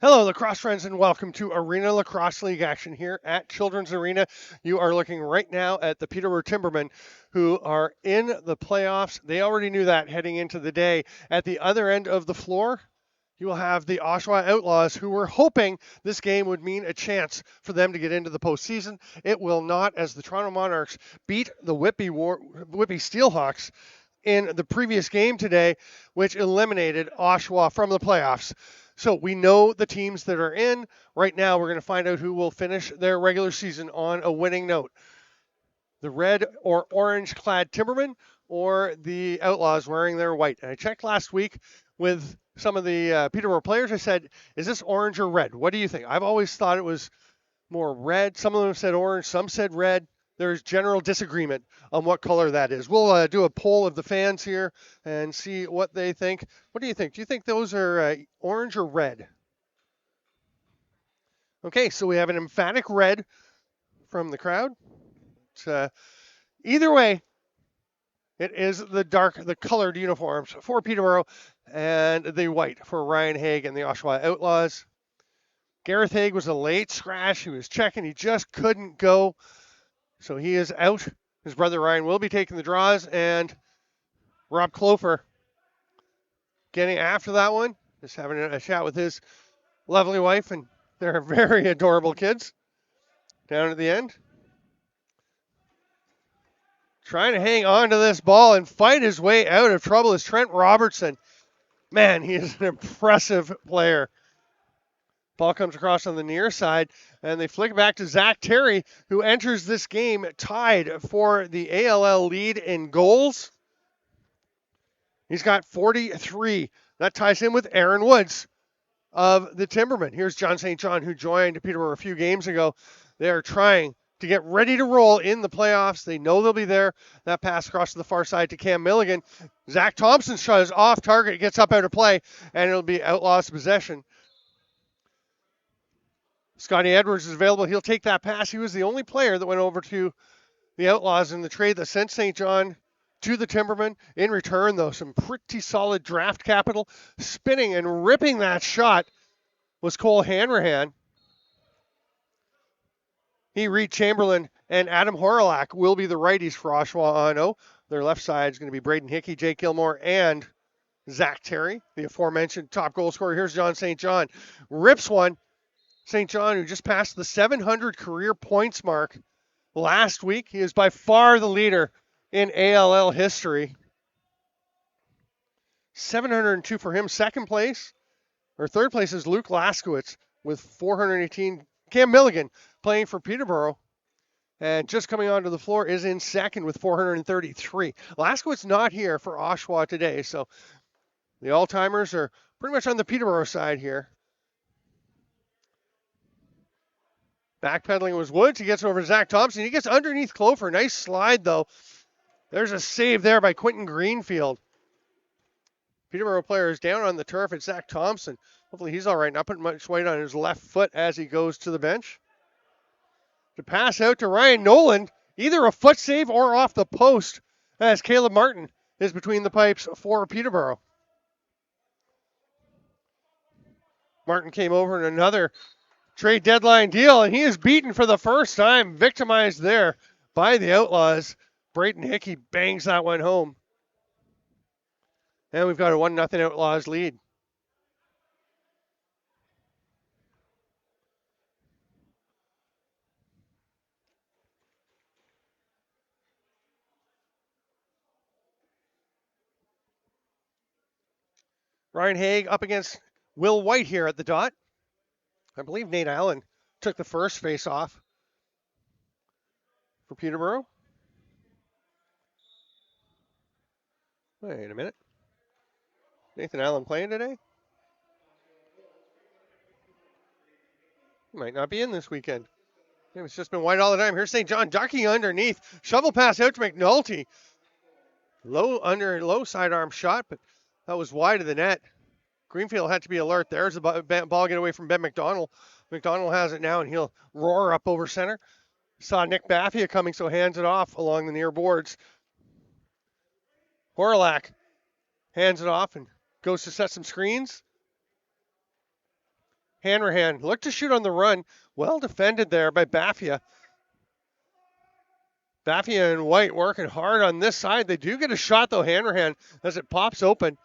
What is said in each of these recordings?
Hello, lacrosse friends, and welcome to Arena Lacrosse League action here at Children's Arena. You are looking right now at the Peterborough Timbermen, who are in the playoffs. They already knew that heading into the day. At the other end of the floor, you will have the Oshawa Outlaws, who were hoping this game would mean a chance for them to get into the postseason. It will not, as the Toronto Monarchs beat the Whitby Steelhawks in the previous game today, which eliminated Oshawa from the playoffs. So we know the teams that are in. Right now, we're going to find out who will finish their regular season on a winning note. The red or orange clad Timbermen or the Outlaws wearing their white. And I checked last week with some of the Peterborough players. I said, is this orange or red? What do you think? I've always thought it was more red. Some of them said orange, some said red. There's general disagreement on what color that is. We'll do a poll of the fans here and see what they think. What do you think? Do you think those are orange or red? Okay, so we have an emphatic red from the crowd. Either way, it is the colored uniforms for Peterborough and the white for Ryan Haig and the Oshawa Outlaws. Gareth Haig was a late scratch. He was checking. He just couldn't go. So he is out. His brother Ryan will be taking the draws, and Rob Clofer getting after that one, just having a chat with his lovely wife, and they're very adorable kids down at the end. Trying to hang on to this ball and fight his way out of trouble is Trent Robertson. Man, he is an impressive player. Ball comes across on the near side, and they flick it back to Zach Terry, who enters this game tied for the ALL lead in goals. He's got 43. That ties him with Aaron Woods of the Timbermen. Here's John St. John, who joined Peterborough a few games ago. They are trying to get ready to roll in the playoffs. They know they'll be there. That pass across to the far side to Cam Milligan. Zach Thompson's shot is off target, gets up out of play, and it'll be Outlaws possession. Scotty Edwards is available. He'll take that pass. He was the only player that went over to the Outlaws in the trade that sent St. John to the Timbermen. In return, though, some pretty solid draft capital. Spinning and ripping that shot was Cole Hanrahan. He, Reed Chamberlain, and Adam Horalak will be the righties for Oshawa Ano. Their left side is going to be Braden Hickey, Jake Gilmore, and Zach Terry, the aforementioned top goal scorer. Here's John St. John. Rips one. St. John, who just passed the 700 career points mark last week. He is by far the leader in ALL history. 702 for him. Third place is Luke Laskowitz with 418. Cam Milligan playing for Peterborough and just coming onto the floor is in second with 433. Laskowitz not here for Oshawa today, so the all-timers are pretty much on the Peterborough side here. Backpedaling was Woods. He gets over to Zach Thompson. He gets underneath Clofer. Nice slide, though. There's a save there by Quentin Greenfield. Peterborough player is down on the turf. It's Zach Thompson. Hopefully he's all right. Not putting much weight on his left foot as he goes to the bench. To pass out to Ryan Nolan. Either a foot save or off the post as Caleb Martin is between the pipes for Peterborough. Martin came over in another trade deadline deal, and he is beaten for the first time, victimized there by the Outlaws. Braden Hickey bangs that one home. And we've got a 1-0 Outlaws lead. Ryan Haig up against Will White here at the dot. I believe Nate Allen took the first face-off for Peterborough. Wait a minute. Nathan Allen playing today? He might not be in this weekend. It's just been White all the time. Here's St. John ducking underneath. Shovel pass out to McNulty. Low sidearm shot, but that was wide of the net. Greenfield had to be alert. There's the ball get away from Ben McDonald. McDonald has it now, and he'll roar up over center. Saw Nick Baffia coming, so hands it off along the near boards. Horalak hands it off and goes to set some screens. Hanrahan looked to shoot on the run. Well defended there by Baffia. Baffia and White working hard on this side. They do get a shot, though, Hanrahan, as it pops open.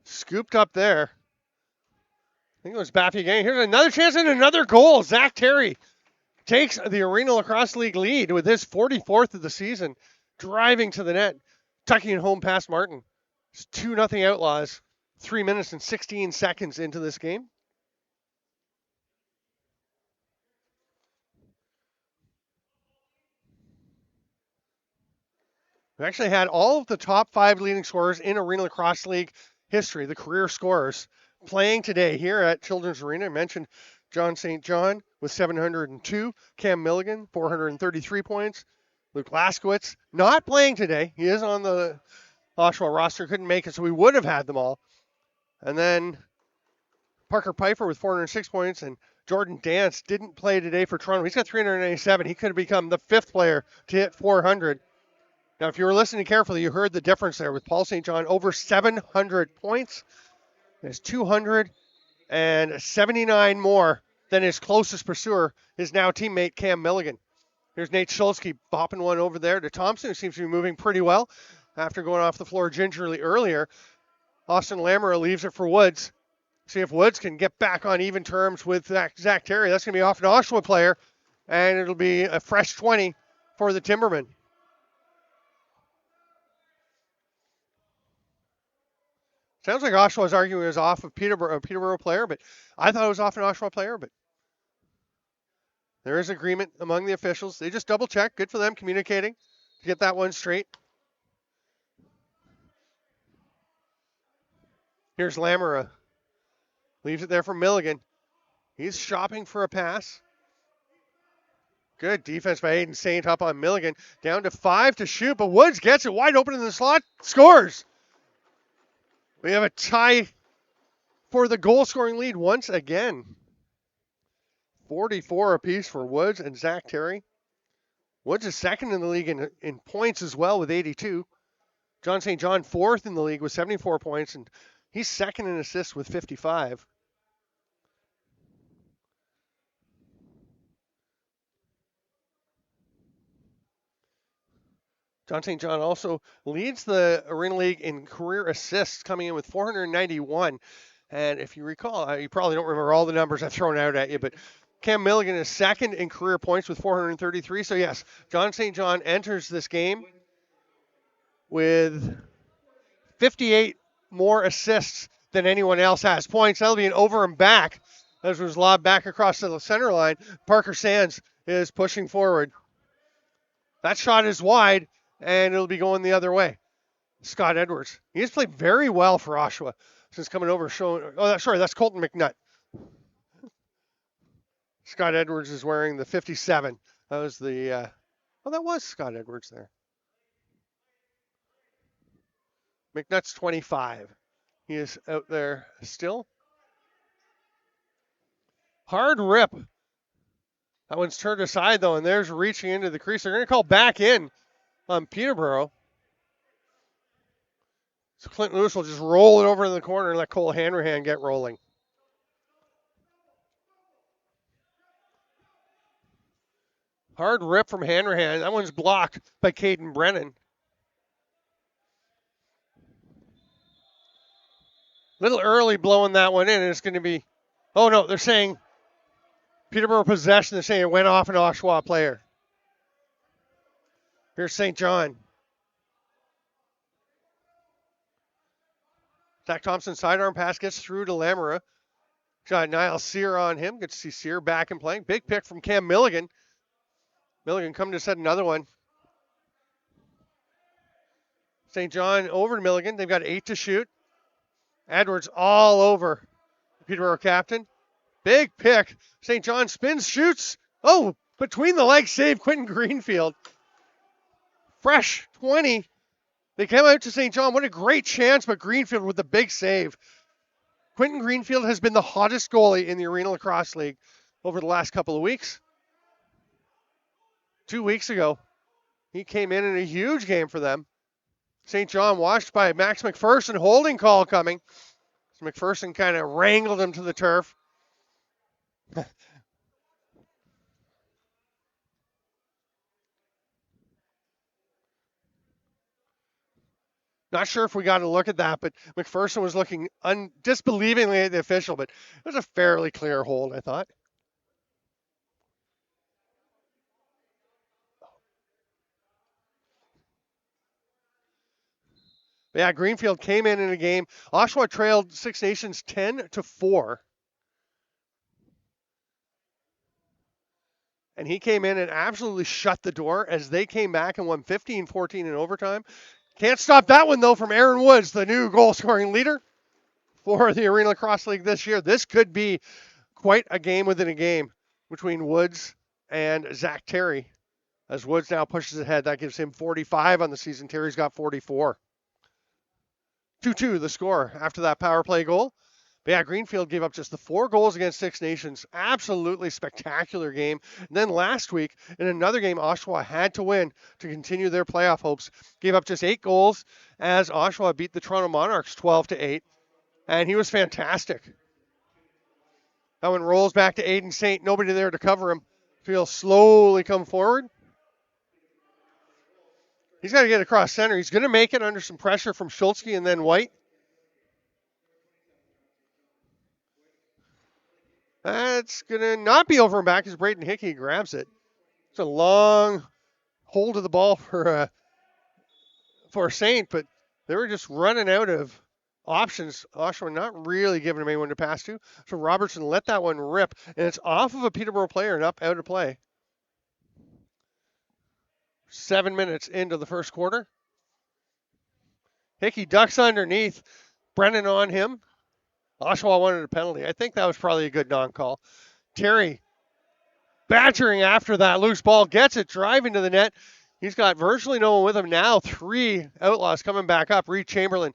Scooped up there. I think it was Baffia again. Here's another chance and another goal. Zach Terry takes the Arena Lacrosse League lead with his 44th of the season, driving to the net, tucking it home past Martin. It's 2-0 Outlaws, 3 minutes and 16 seconds into this game. We actually had all of the top 5 leading scorers in Arena Lacrosse League history, the career scorers, playing today here at Children's Arena. I mentioned John St. John with 702, Cam Milligan, 433 points. Luke Laskowitz not playing today. He is on the Oshawa roster, couldn't make it, so we would have had them all. And then Parker Pfeiffer with 406 points, and Jordan Dance didn't play today for Toronto. He's got 397. He could have become the 5th player to hit 400. Now, if you were listening carefully, you heard the difference there with Paul St. John over 700 points. There's 279 more than his closest pursuer, his now teammate Cam Milligan. Here's Nate Schultzke bopping one over there to Thompson, who seems to be moving pretty well after going off the floor gingerly earlier. Austin Lamoureux leaves it for Woods. See if Woods can get back on even terms with Zach Terry. That's going to be off an Oshawa player, and it'll be a fresh 20 for the Timbermen. Sounds like Oshawa is arguing it was off of Peterborough player, but I thought it was off an Oshawa player, but there is agreement among the officials. They just double check. Good for them communicating to get that one straight. Here's Lamoureux. Leaves it there for Milligan. He's shopping for a pass. Good defense by Aiden Saint up on Milligan. Down to 5 to shoot, but Woods gets it wide open in the slot. Scores. We have a tie for the goal-scoring lead once again. 44 apiece for Woods and Zach Terry. Woods is second in the league in points as well with 82. John St. John 4th in the league with 74 points, and he's second in assists with 55. John St. John also leads the Arena League in career assists, coming in with 491. And if you recall, you probably don't remember all the numbers I've thrown out at you, but Cam Milligan is second in career points with 433. So yes, John St. John enters this game with 58 more assists than anyone else has. Points, that'll be an over and back. As was lobbed back across to the center line. Parker Sands is pushing forward. That shot is wide, and it'll be going the other way. Scott Edwards. He has played very well for Oshawa since coming over. That's Colton McNutt. Scott Edwards is wearing the 57. That was that was Scott Edwards there. McNutt's 25. He is out there still. Hard rip. That one's turned aside, though, and there's reaching into the crease. They're going to call back in on Peterborough. So Clint Lewis will just roll it over in the corner and let Cole Hanrahan get rolling. Hard rip from Hanrahan. That one's blocked by Caden Brennan. Little early blowing that one in, and it's going to be... Oh, no, they're saying Peterborough possession. They're saying it went off an Oshawa player. Here's St. John. Zach Thompson sidearm pass gets through to Lamoureux. Got Niall Sear on him. Good to see Sear back and playing. Big pick from Cam Milligan. Milligan coming to set another one. St. John over to Milligan. They've got 8 to shoot. Edwards all over the Peterborough captain. Big pick. St. John spins, shoots. Oh, between the legs save, Quentin Greenfield. Fresh 20. They came out to St. John. What a great chance, but Greenfield with the big save. Quentin Greenfield has been the hottest goalie in the Arena Lacrosse League over the last couple of weeks. 2 weeks ago, he came in a huge game for them. St. John watched by Max McPherson, holding call coming. So McPherson kind of wrangled him to the turf. Not sure if we got a look at that, but McPherson was looking disbelievingly at the official, but it was a fairly clear hold, I thought. But yeah, Greenfield came in a game. Oshawa trailed Six Nations 10-4. And he came in and absolutely shut the door as they came back and won 15-14 in overtime. Can't stop that one, though, from Aaron Woods, the new goal-scoring leader for the Arena Lacrosse League this year. This could be quite a game within a game between Woods and Zach Terry. As Woods now pushes ahead, that gives him 45 on the season. Terry's got 44. 2-2 the score after that power play goal. But yeah, Greenfield gave up just the 4 goals against Six Nations. Absolutely spectacular game. And then last week, in another game, Oshawa had to win to continue their playoff hopes. Gave up just 8 goals as Oshawa beat the Toronto Monarchs 12-8. And he was fantastic. That one rolls back to Aiden Saint. Nobody there to cover him. He'll slowly come forward. He's got to get across center. He's going to make it under some pressure from Schultzke and then White. That's going to not be over and back as Braden Hickey grabs it. It's a long hold of the ball for Saint, but they were just running out of options. Oshawa not really giving him anyone to pass to. So Robertson let that one rip, and it's off of a Peterborough player and up out of play. 7 minutes into the first quarter. Hickey ducks underneath. Brennan on him. Oshawa wanted a penalty. I think that was probably a good non-call. Terry badgering after that loose ball. Gets it, driving to the net. He's got virtually no one with him now. 3 Outlaws coming back up. Reed Chamberlain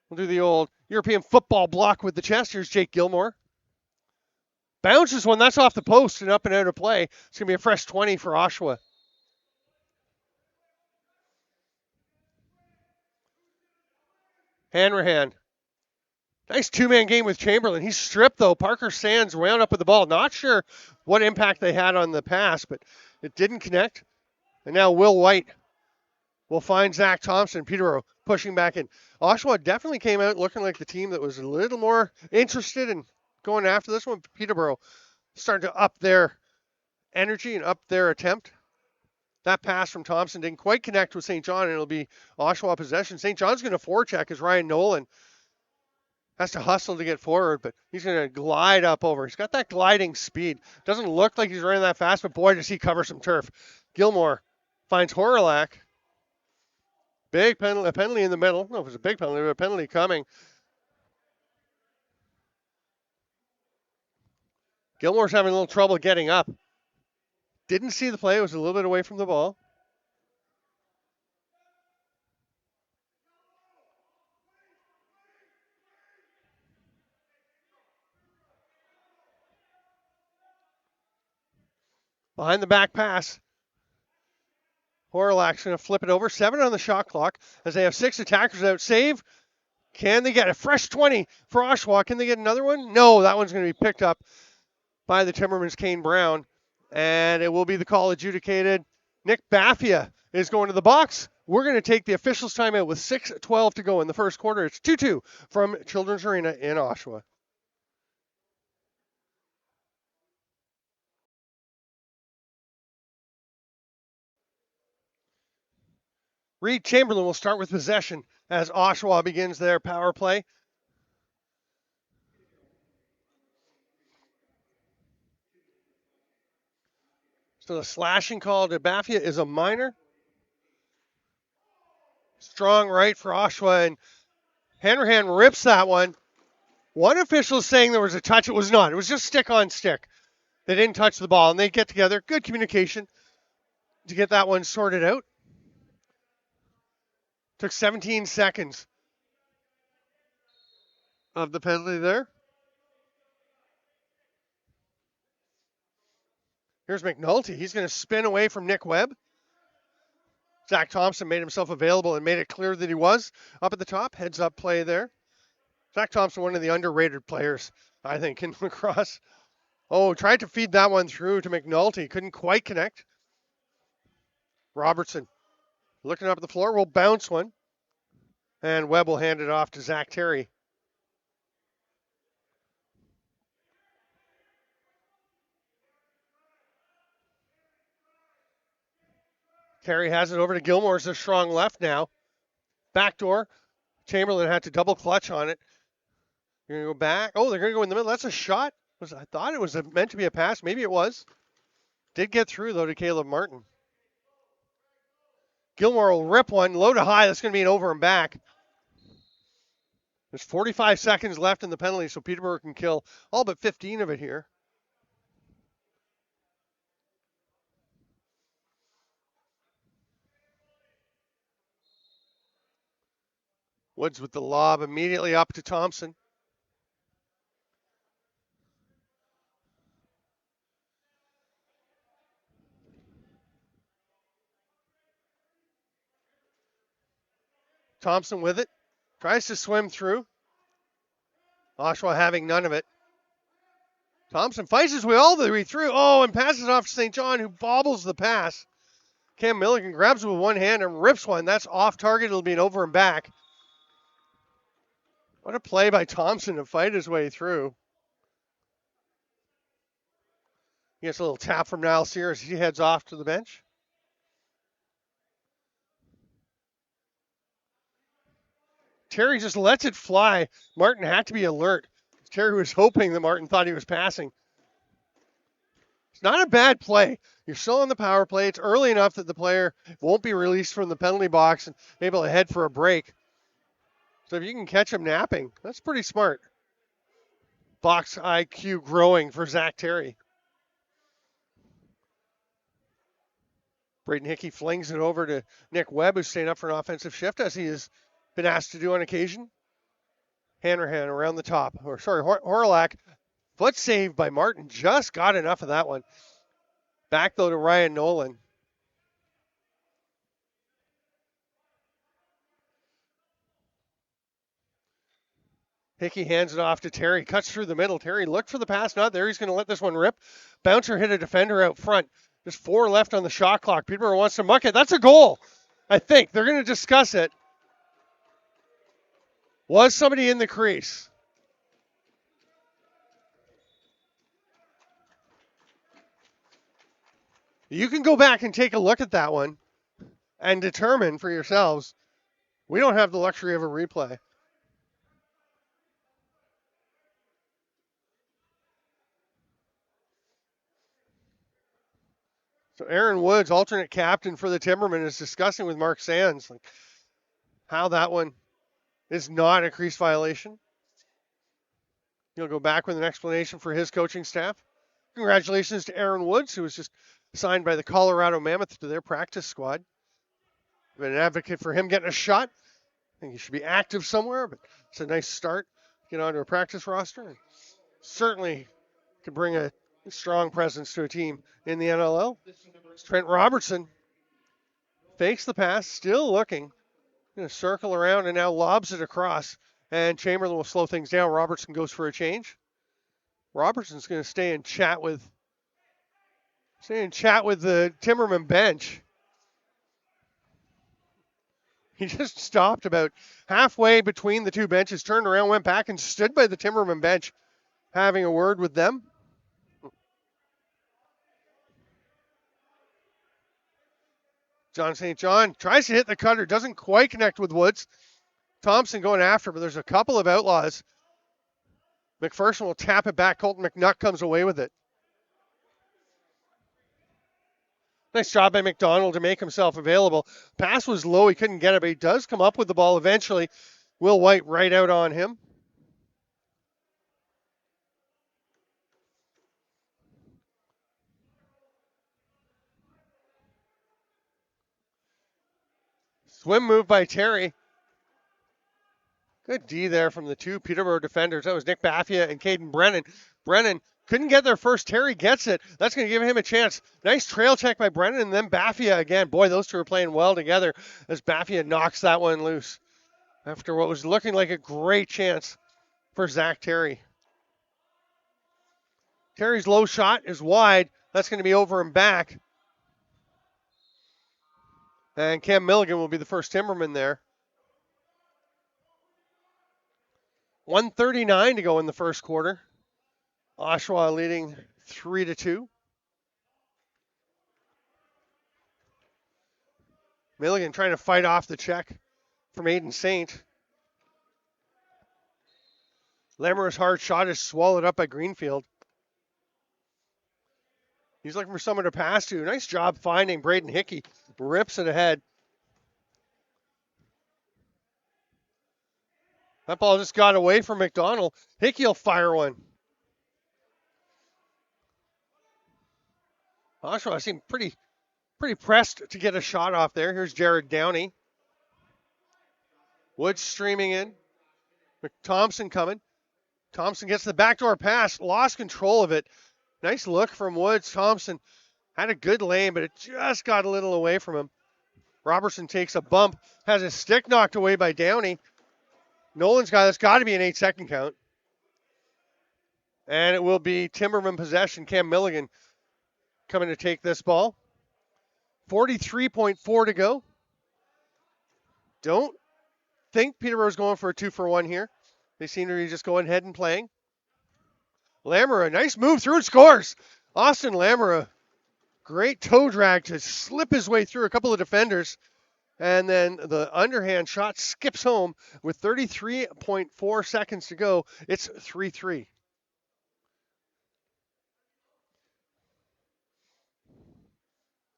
will do the old European football block with the chest. Here's Jake Gilmore. Bounces one. That's off the post and up and out of play. It's going to be a fresh 20 for Oshawa. Hanrahan. Nice 2-man game with Chamberlain. He's stripped, though. Parker Sands wound up with the ball. Not sure what impact they had on the pass, but it didn't connect. And now Will White will find Zach Thompson. Peterborough pushing back in. Oshawa definitely came out looking like the team that was a little more interested in going after this one. Peterborough starting to up their energy and up their attempt. That pass from Thompson didn't quite connect with St. John, and it'll be Oshawa possession. St. John's going to forecheck as Ryan Nolan has to hustle to get forward, but he's going to glide up over. He's got that gliding speed. Doesn't look like he's running that fast, but boy, does he cover some turf. Gilmore finds Horalak. Big penalty, a penalty in the middle. No, it was a big penalty, but a penalty coming. Gilmore's having a little trouble getting up. Didn't see the play. It was a little bit away from the ball. Behind the back pass. Horalak's going to flip it over. 7 on the shot clock as they have 6 attackers out. Save. Can they get a fresh 20 for Oshawa? Can they get another one? No, that one's going to be picked up by the Timbermen's Kane Brown. And it will be the call adjudicated. Nick Baffia is going to the box. We're going to take the officials' timeout with 6:12 to go in the first quarter. It's 2-2 from Children's Arena in Oshawa. Reed Chamberlain will start with possession as Oshawa begins their power play. So the slashing call to Baffia is a minor. Strong right for Oshawa, and Hanrahan rips that one. One official is saying there was a touch. It was not. It was just stick on stick. They didn't touch the ball, and they get together. Good communication to get that one sorted out. Took 17 seconds of the penalty there. Here's McNulty. He's going to spin away from Nick Webb. Zach Thompson made himself available and made it clear that he was up at the top. Heads up play there. Zach Thompson, one of the underrated players, I think, in lacrosse. Oh, tried to feed that one through to McNulty. Couldn't quite connect. Robertson looking up at the floor. Will bounce one. And Webb will hand it off to Zach Terry. Terry has it over to Gilmore. It's a strong left now. Backdoor. Chamberlain had to double clutch on it. You're going to go back. Oh, they're going to go in the middle. That's a shot. I thought it was meant to be a pass. Maybe it was. Did get through, though, to Caleb Martin. Gilmore will rip one low to high. That's going to be an over and back. There's 45 seconds left in the penalty, so Peterborough can kill all but 15 of it here. Woods with the lob immediately up to Thompson. Thompson with it. Tries to swim through. Oshawa having none of it. Thompson fights his way all the way through. Oh, and passes off to St. John, who bobbles the pass. Cam Milligan grabs it with one hand and rips one. That's off target. It'll be an over and back. What a play by Thompson to fight his way through. He gets a little tap from Niall Sears as he heads off to the bench. Terry just lets it fly. Martin had to be alert. Terry was hoping that Martin thought he was passing. It's not a bad play. You're still on the power play. It's early enough that the player won't be released from the penalty box and able to head for a break. So if you can catch him napping, that's pretty smart. Box IQ growing for Zach Terry. Braden Hickey flings it over to Nick Webb, who's staying up for an offensive shift, as he has been asked to do on occasion. Hanrahan around the top. Horlack. Foot saved by Martin. Just got enough of that one. Back, though, to Ryan Nolan. Hickey hands it off to Terry. Cuts through the middle. Terry looked for the pass. Not there. He's going to let this one rip. Bouncer hit a defender out front. There's 4 left on the shot clock. Peterborough wants to muck it. That's a goal, I think. They're going to discuss it. Was somebody in the crease? You can go back and take a look at that one and determine for yourselves. We don't have the luxury of a replay. So Aaron Woods, alternate captain for the Timbermen, is discussing with Mark Sands how that one is not a crease violation. He'll go back with an explanation for his coaching staff. Congratulations to Aaron Woods, who was just signed by the Colorado Mammoth to their practice squad. I've been an advocate for him getting a shot. I think he should be active somewhere, but it's a nice start. Get onto a practice roster. And certainly could bring a strong presence to a team in the NLL. Trent Robertson fakes the pass, still looking. Going to circle around and now lobs it across. And Chamberlain will slow things down. Robertson goes for a change. Robertson's going to stay and chat with the Timberman bench. He just stopped about halfway between the two benches, turned around, went back, and stood by the Timberman bench, having a word with them. John St. John tries to hit the cutter, doesn't quite connect with Woods. Thompson going after, but there's a couple of Outlaws. McPherson will tap it back. Colton McNutt comes away with it. Nice job by McDonald to make himself available. Pass was low. He couldn't get it, but he does come up with the ball eventually. Will White right out on him. Swim move by Terry. Good D there from the two Peterborough defenders. That was Nick Baffia and Caden Brennan. Brennan couldn't get there first. Terry gets it. That's going to give him a chance. Nice trail check by Brennan, and then Baffia again. Boy, those two are playing well together as Baffia knocks that one loose after what was looking like a great chance for Zach Terry. Terry's low shot is wide. That's going to be over and back. And Cam Milligan will be the first Timberman there. 1:39 to go in the first quarter. Oshawa leading 3-2. Milligan trying to fight off the check from Aiden Saint. Lamoureux's hard shot is swallowed up by Greenfield. He's looking for someone to pass to. Nice job finding Braden Hickey. Rips it ahead. That ball just got away from McDonald. Hickey will fire one. Oshawa seemed pretty pressed to get a shot off there. Here's Jared Downey. Woods streaming in. Thompson coming. Thompson gets the backdoor pass. Lost control of it. Nice look from Woods. Thompson had a good lane, but it just got a little away from him. Robertson takes a bump. Has his stick knocked away by Downey. Nolan's got, that's got to be an 8-second count. And it will be Timberman possession. Cam Milligan coming to take this ball. 43.4 to go. Don't think Peterborough's going for a 2-for-1 here. They seem to be just going ahead and playing. Lamoureux, nice move through and scores. Austin Lamoureux, great toe drag to slip his way through a couple of defenders. And then the underhand shot skips home with 33.4 seconds to go. It's 3-3.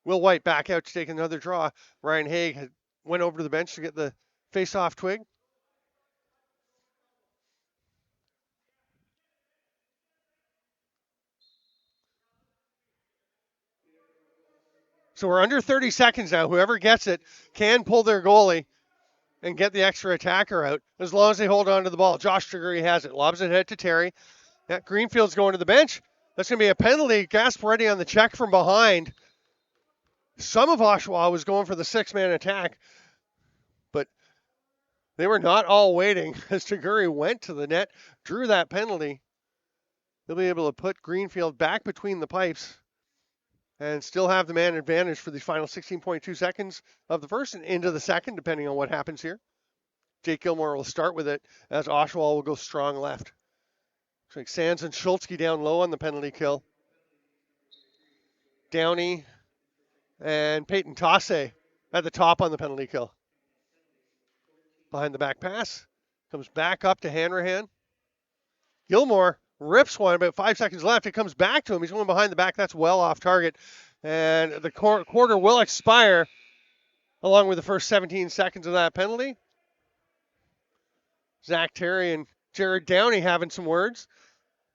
Will White back out to take another draw. Ryan Haig went over to the bench to get the face-off twig. So we're under 30 seconds now. Whoever gets it can pull their goalie and get the extra attacker out as long as they hold on to the ball. Josh Triggery has it. Lobs it ahead to Terry. Yeah, Greenfield's going to the bench. That's going to be a penalty. Gasparetti on the check from behind. Some of Oshawa was going for the 6-man attack, but they were not all waiting as Triggery went to the net, drew that penalty. They'll be able to put Greenfield back between the pipes and still have the man advantage for the final 16.2 seconds of the first and into the second, depending on what happens here. Jake Gilmore will start with it as Oshawa will go strong left. Looks like Sands and Schultzke down low on the penalty kill. Downey and Peyton Tasse at the top on the penalty kill. Behind the back pass. Comes back up to Hanrahan. Gilmore rips one, about 5 seconds left. It comes back to him. He's going behind the back. That's well off target. And the quarter will expire along with the first 17 seconds of that penalty. Zach Terry and Jared Downey having some words.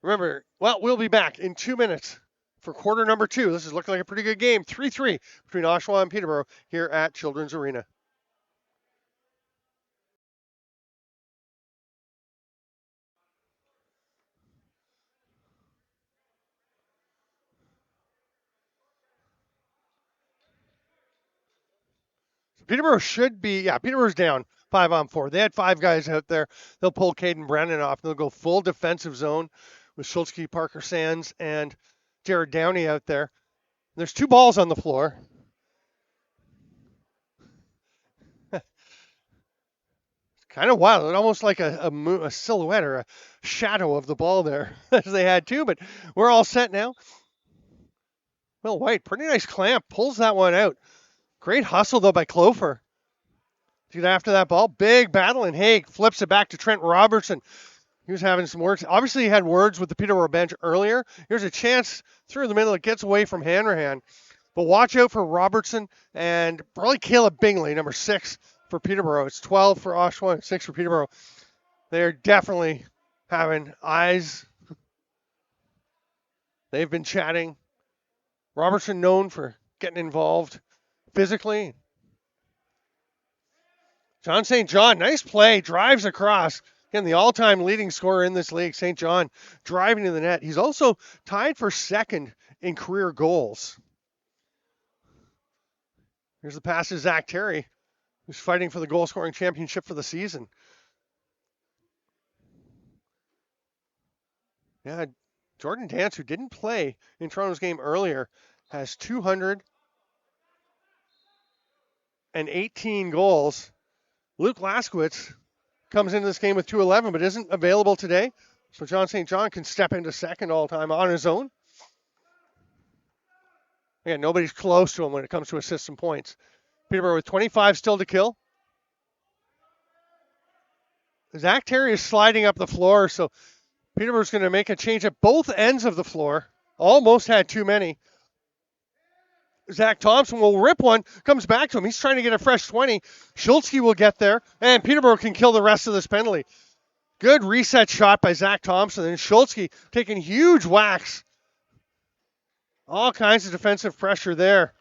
Remember, well, we'll be back in 2 minutes for quarter number 2. This is looking like a pretty good game. 3-3 between Oshawa and Peterborough here at Children's Arena. Peterborough should be, Peterborough's down 5-on-4. They had 5 guys out there. They'll pull Caden Brennan off. They'll go full defensive zone with Schultzke, Parker Sands, and Jared Downey out there. There's 2 balls on the floor. It's kind of wild. It's almost like a silhouette or a shadow of the ball there as they had 2, but we're all set now. Will White, pretty nice clamp, pulls that one out. Great hustle, though, by Clofer to get after that ball. Big battle, and Haig flips it back to Trent Robertson. He was having some words. Obviously, he had words with the Peterborough bench earlier. Here's a chance through the middle. It gets away from Hanrahan. But watch out for Robertson and probably Caleb Bingley, number 6 for Peterborough. It's 12 for Oshawa and 6 for Peterborough. They're definitely having eyes. They've been chatting. Robertson known for getting involved physically. John St. John, nice play, drives across. Again, the all-time leading scorer in this league, St. John, driving to the net. He's also tied for second in career goals. Here's the pass to Zach Terry, who's fighting for the goal-scoring championship for the season. Yeah, Jordan Dance, who didn't play in Toronto's game earlier, has 218 goals. Luke Laskowitz comes into this game with 211, but isn't available today. So John St. John can step into second all-time on his own. Again, nobody's close to him when it comes to assists and points. Peterborough with 25 still to kill. Zach Terry is sliding up the floor, so Peterborough's going to make a change at both ends of the floor. Almost had too many. Zach Thompson will rip one, comes back to him. He's trying to get a fresh 20. Schultzke will get there, and Peterborough can kill the rest of this penalty. Good reset shot by Zach Thompson, and Schultzke taking huge whacks. All kinds of defensive pressure there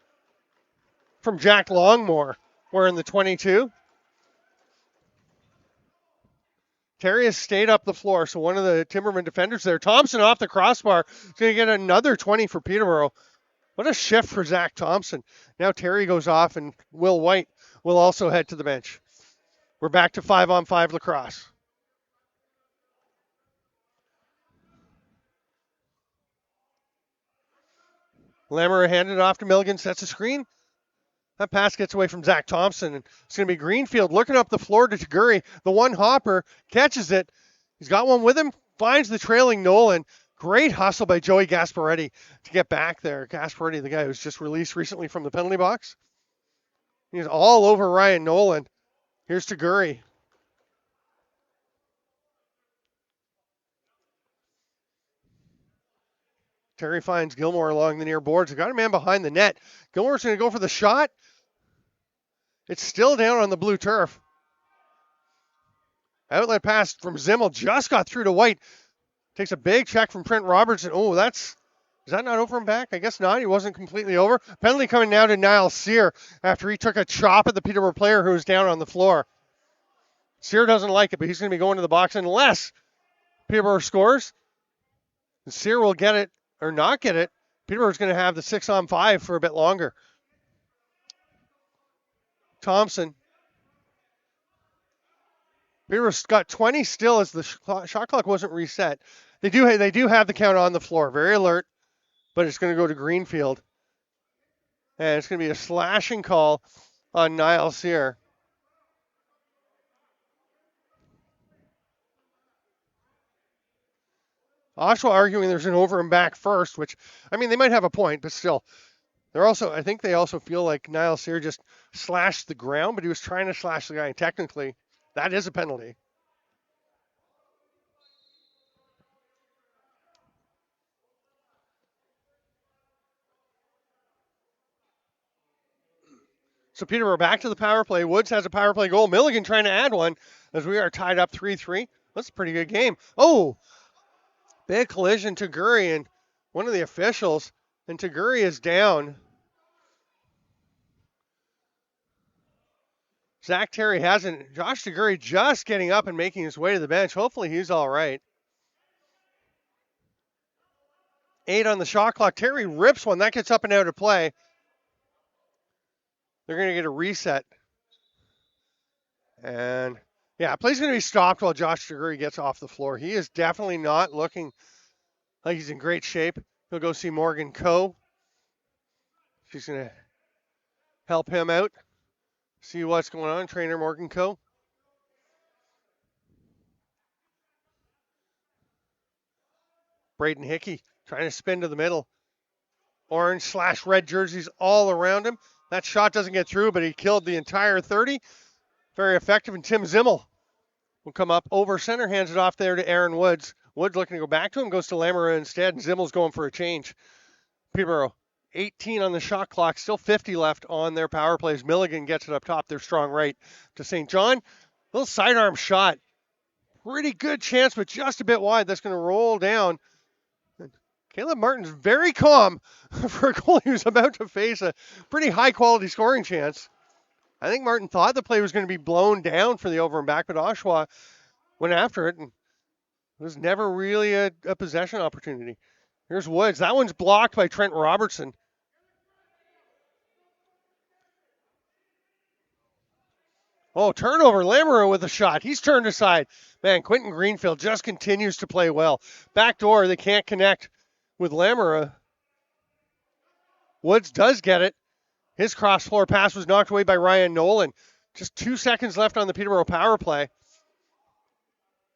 from Jack Longmore. We're in the 22. Terry has stayed up the floor, so one of the Timbermen defenders there. Thompson off the crossbar is going to get another 20 for Peterborough. What a shift for Zach Thompson. Now Terry goes off, and Will White will also head to the bench. We're back to 5-on-5 lacrosse. Lamoureux handed it off to Milligan, sets a screen. That pass gets away from Zach Thompson, and it's going to be Greenfield looking up the floor to Taguri. The one hopper catches it. He's got one with him, finds the trailing Nolan. Great hustle by Joey Gasparetti to get back there. Gasparetti, the guy who's just released recently from the penalty box. He's all over Ryan Nolan. Here's Taguri. Terry finds Gilmore along the near boards. Got a man behind the net. Gilmore's going to go for the shot. It's still down on the blue turf. Outlet pass from Zimmel just got through to White. Takes a big check from Trent Robertson. Oh, is that not over and back? I guess not. He wasn't completely over. Penalty coming now to Niall Sear after he took a chop at the Peterborough player who was down on the floor. Sear doesn't like it, but he's going to be going to the box unless Peterborough scores. And Sear will get it or not get it. Peterborough's going to have the 6-on-5 for a bit longer. Thompson. Peterborough's got 20 still as the shot clock wasn't reset. They do have the count on the floor. Very alert, but it's going to go to Greenfield. And it's going to be a slashing call on Niall Sear. Oshawa arguing there's an over and back first, which, I mean, they might have a point, but still. I think they also feel like Niall Sear just slashed the ground, but he was trying to slash the guy. And technically, that is a penalty. So Peterborough back to the power play. Woods has a power play goal. Milligan trying to add one as we are tied up 3-3. That's a pretty good game. Oh, big collision to Taguri and one of the officials. And Taguri is down. Zach Terry hasn't. Josh Taguri just getting up and making his way to the bench. Hopefully he's all right. 8 on the shot clock. Terry rips one. That gets up and out of play. They're going to get a reset. And, yeah, play's going to be stopped while Josh Taguri gets off the floor. He is definitely not looking like he's in great shape. He'll go see Morgan Coe. She's going to help him out. See what's going on, trainer Morgan Coe. Braden Hickey trying to spin to the middle. Orange/red jerseys all around him. That shot doesn't get through, but he killed the entire 30. Very effective. And Tim Zimmel will come up over center, hands it off there to Aaron Woods. Woods looking to go back to him, goes to Lamoureux instead, and Zimmel's going for a change. Peterborough, 18 on the shot clock, still 50 left on their power plays. Milligan gets it up top, their strong right to St. John. Little sidearm shot. Pretty good chance, but just a bit wide. That's going to roll down. Caleb Martin's very calm for a goalie who's about to face a pretty high-quality scoring chance. I think Martin thought the play was going to be blown down for the over and back, but Oshawa went after it, and it was never really a possession opportunity. Here's Woods. That one's blocked by Trent Robertson. Oh, turnover. Lamoureux with a shot. He's turned aside. Man, Quentin Greenfield just continues to play well. Back door, they can't connect with Lamoureux. Woods does get it. His cross-floor pass was knocked away by Ryan Nolan. Just 2 seconds left on the Peterborough power play.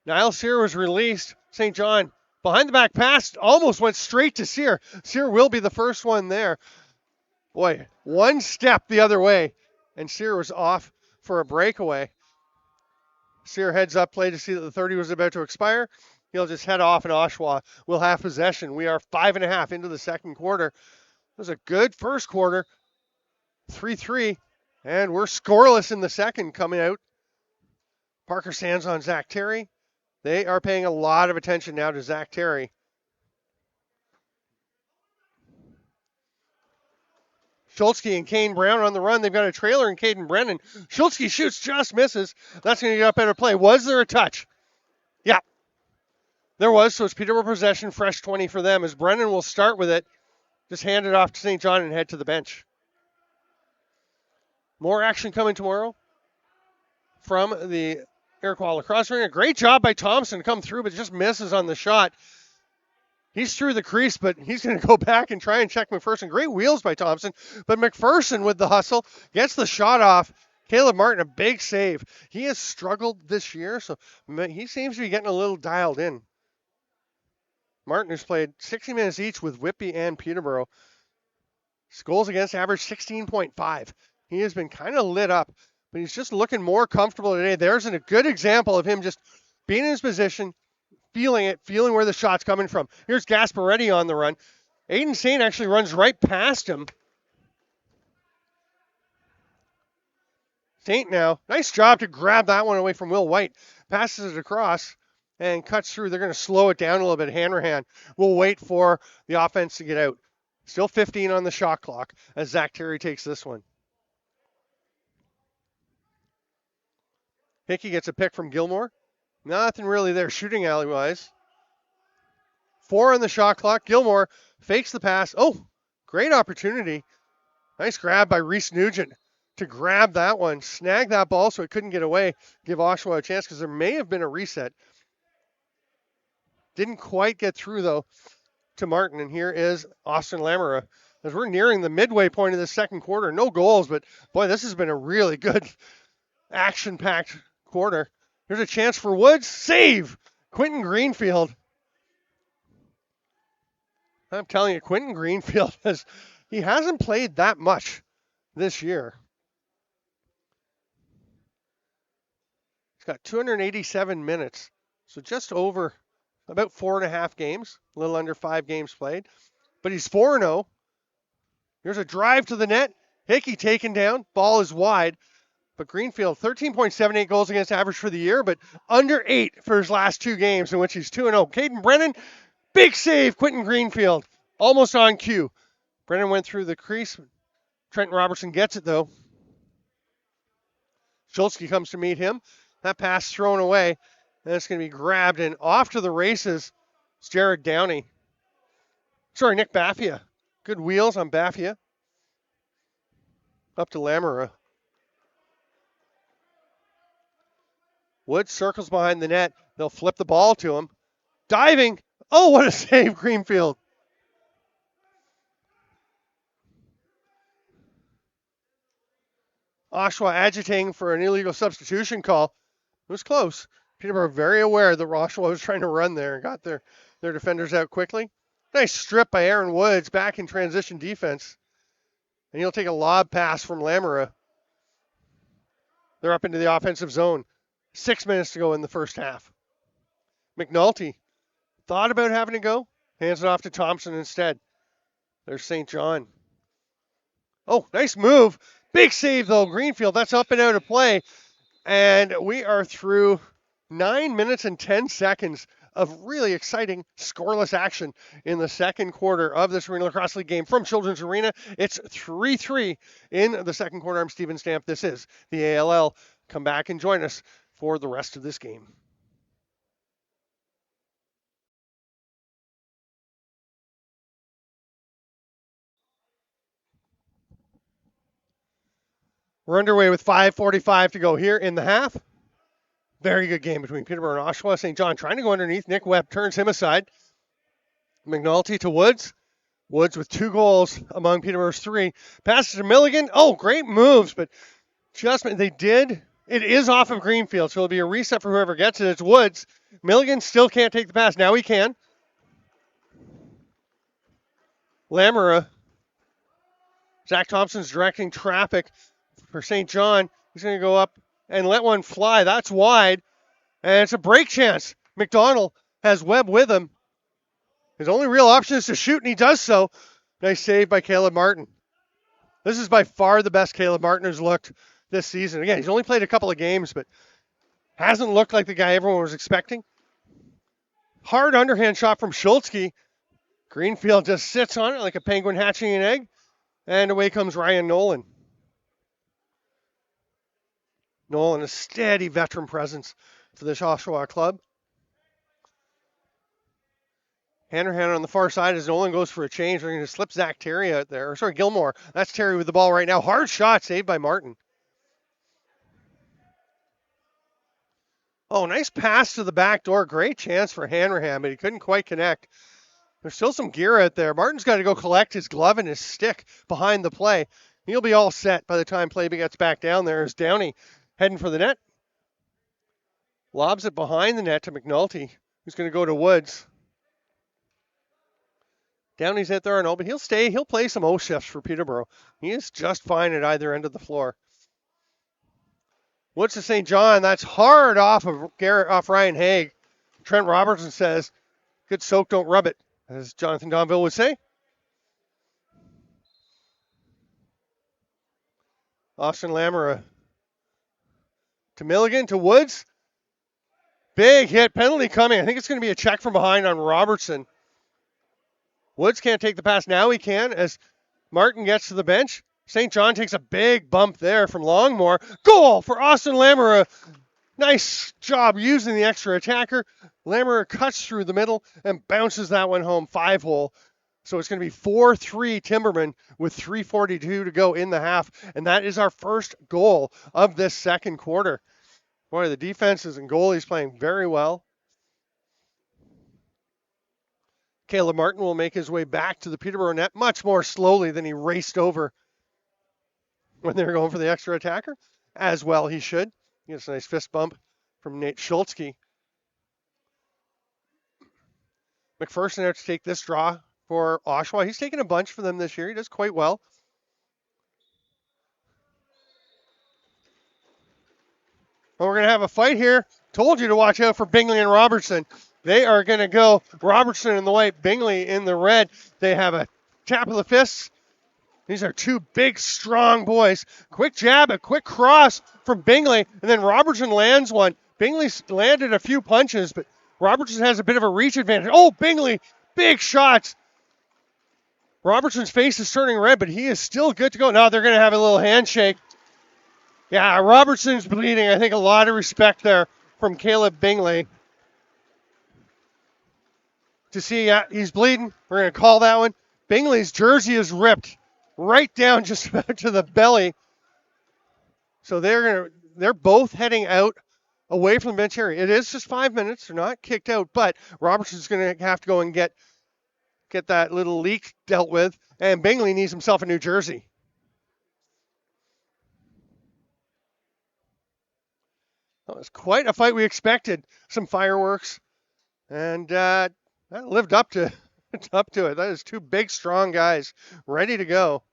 Niall Sear was released. St. John behind the back pass almost went straight to Sear. Sear will be the first one there. Boy, one step the other way, and Sear was off for a breakaway. Sear heads up play to see that the 30 was about to expire. He'll just head off, and Oshawa will have possession. We are 5.5 into the second quarter. It was a good first quarter, 3-3, and we're scoreless in the second coming out. Parker Sands on Zach Terry. They are paying a lot of attention now to Zach Terry. Schultzke and Kane Brown on the run. They've got a trailer in Caden Brennan. Schultzke shoots, just misses. That's going to get up out of play. Was there a touch? Yeah, there was. So it's Peterborough possession, fresh 20 for them as Brennan will start with it. Just hand it off to St. John and head to the bench. More action coming tomorrow from the Iroquois Lacrosse Arena. Great job by Thompson to come through, but just misses on the shot. He's through the crease, but he's going to go back and try and check McPherson. Great wheels by Thompson, but McPherson with the hustle gets the shot off. Caleb Martin, a big save. He has struggled this year, so he seems to be getting a little dialed in. Martin has played 60 minutes each with Whitby and Peterborough. His goals against average 16.5. He has been kind of lit up, but he's just looking more comfortable today. There's a good example of him just being in his position, feeling it, feeling where the shot's coming from. Here's Gasparetti on the run. Aiden Saint actually runs right past him. Saint now, nice job to grab that one away from Will White. Passes it across and cuts through. They're going to slow it down a little bit. Hanrahan will wait for the offense to get out. Still 15 on the shot clock as Zach Terry takes this one. Hickey gets a pick from Gilmore. Nothing really there shooting alley-wise. 4 on the shot clock. Gilmore fakes the pass. Oh, great opportunity. Nice grab by Reese Nugent to grab that one. Snag that ball so it couldn't get away. Give Oshawa a chance because there may have been a reset. Didn't quite get through, though, to Martin. And here is Austin Lamoureux. As we're nearing the midway point of the second quarter, no goals, but boy, this has been a really good action-packed quarter. Here's a chance for Woods. Save! Quentin Greenfield. I'm telling you, Quentin Greenfield he hasn't played that much this year. He's got 287 minutes, so just over about 4.5 games, a little under 5 games played. But he's 4-0. Here's a drive to the net. Hickey taken down. Ball is wide. But Greenfield, 13.78 goals against average for the year, but under 8 for his last 2 games in which he's 2-0. Caden Brennan, big save. Quentin Greenfield, almost on cue. Brennan went through the crease. Trenton Robertson gets it, though. Schultzke comes to meet him. That pass thrown away. And it's going to be grabbed and off to the races. It's Jared Downey. Sorry, Nick Baffia. Good wheels on Baffia. Up to Lamoureux. Woods circles behind the net. They'll flip the ball to him. Diving. Oh, what a save, Greenfield. Oshawa agitating for an illegal substitution call. It was close. Peterborough very aware that Oshawa was trying to run there and got their defenders out quickly. Nice strip by Aaron Woods back in transition defense. And he'll take a lob pass from Lamoureux. They're up into the offensive zone. 6 minutes to go in the first half. McNulty thought about having to go. Hands it off to Thompson instead. There's St. John. Oh, nice move. Big save, though. Greenfield, that's up and out of play. And we are through 9 minutes and 10 seconds of really exciting scoreless action in the second quarter of this Arenalacrosseleague game from Children's Arena. It's 3-3 in the second quarter. I'm Steven Stamp. This is the ALL. Come back and join us for the rest of this game. We're underway with 5:45 to go here in the half. Very good game between Peterborough and Oshawa. St. John trying to go underneath. Nick Webb turns him aside. McNulty to Woods. Woods with 2 goals among Peterborough's 3. Passes to Milligan. Oh, great moves, but just they did. It is off of Greenfield, so it'll be a reset for whoever gets it. It's Woods. Milligan still can't take the pass. Now he can. Lamera. Zach Thompson's directing traffic for St. John. He's going to go up and let one fly. That's wide. And it's a break chance. McDonald has Webb with him. His only real option is to shoot, and he does so. Nice save by Caleb Martin. This is by far the best Caleb Martin has looked this season. Again, he's only played a couple of games, but hasn't looked like the guy everyone was expecting. Hard underhand shot from Schultzke. Greenfield just sits on it like a penguin hatching an egg. And away comes Ryan Nolan. Nolan, a steady veteran presence for this Oshawa club. Hanrahan on the far side as Nolan goes for a change. They're going to slip Zach Terry out there. Sorry, Gilmore. That's Terry with the ball right now. Hard shot saved by Martin. Oh, nice pass to the back door. Great chance for Hanrahan, but he couldn't quite connect. There's still some gear out there. Martin's got to go collect his glove and his stick behind the play. He'll be all set by the time play gets back down there as Downey heading for the net. Lobs it behind the net to McNulty, who's going to go to Woods. Downey's out there, Arnold, but he'll stay. He'll play some O shifts for Peterborough. He is just fine at either end of the floor. Woods to St. John. That's hard off Ryan Haig. Trent Robertson says, good soak, don't rub it, as Jonathan Donville would say. Austin Lamera to Milligan, to Woods. Big hit, penalty coming. I think it's going to be a check from behind on Robertson. Woods can't take the pass. Now he can as Martin gets to the bench. St. John takes a big bump there from Longmore. Goal for Austin Lamera. Nice job using the extra attacker. Lamera cuts through the middle and bounces that one home 5-hole. So it's going to be 4-3 Timbermen with 3:42 to go in the half. And that is our first goal of this second quarter. Boy, the defenses and goalies playing very well. Caleb Martin will make his way back to the Peterborough net much more slowly than he raced over when they were going for the extra attacker. As well he should. He gets a nice fist bump from Nate Schultzke. McPherson out to take this draw for Oshawa. He's taken a bunch for them this year. He does quite well. Well, we're going to have a fight here. Told you to watch out for Bingley and Robertson. They are going to go Robertson in the white, Bingley in the red. They have a tap of the fists. These are two big, strong boys. Quick jab, a quick cross from Bingley, and then Robertson lands one. Bingley's landed a few punches, but Robertson has a bit of a reach advantage. Oh, Bingley, big shots. Robertson's face is turning red, but he is still good to go. Now they're going to have a little handshake. Yeah, Robertson's bleeding. I think a lot of respect there from Caleb Bingley. To see he's bleeding, we're going to call that one. Bingley's jersey is ripped right down just about to the belly. So they're both heading out away from the bench area. It is just 5 minutes. They're not kicked out, but Robertson's going to have to go and get that little leak dealt with, and Bingley needs himself a new jersey. That was quite a fight. We expected some fireworks, and that lived up to it. That is two big, strong guys ready to go.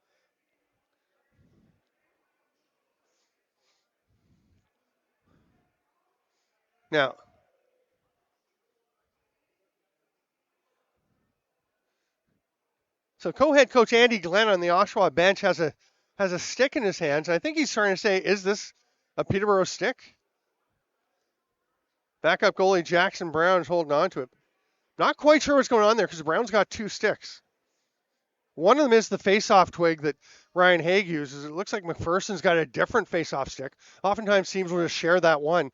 Now, so co-head coach Andy Glenn on the Oshawa bench has a stick in his hands. I think he's trying to say, is this a Peterborough stick? Backup goalie Jackson Brown is holding on to it. Not quite sure what's going on there because Brown's got two sticks. One of them is the face-off twig that Ryan Haig uses. It looks like McPherson's got a different face-off stick. Oftentimes teams will just share that one.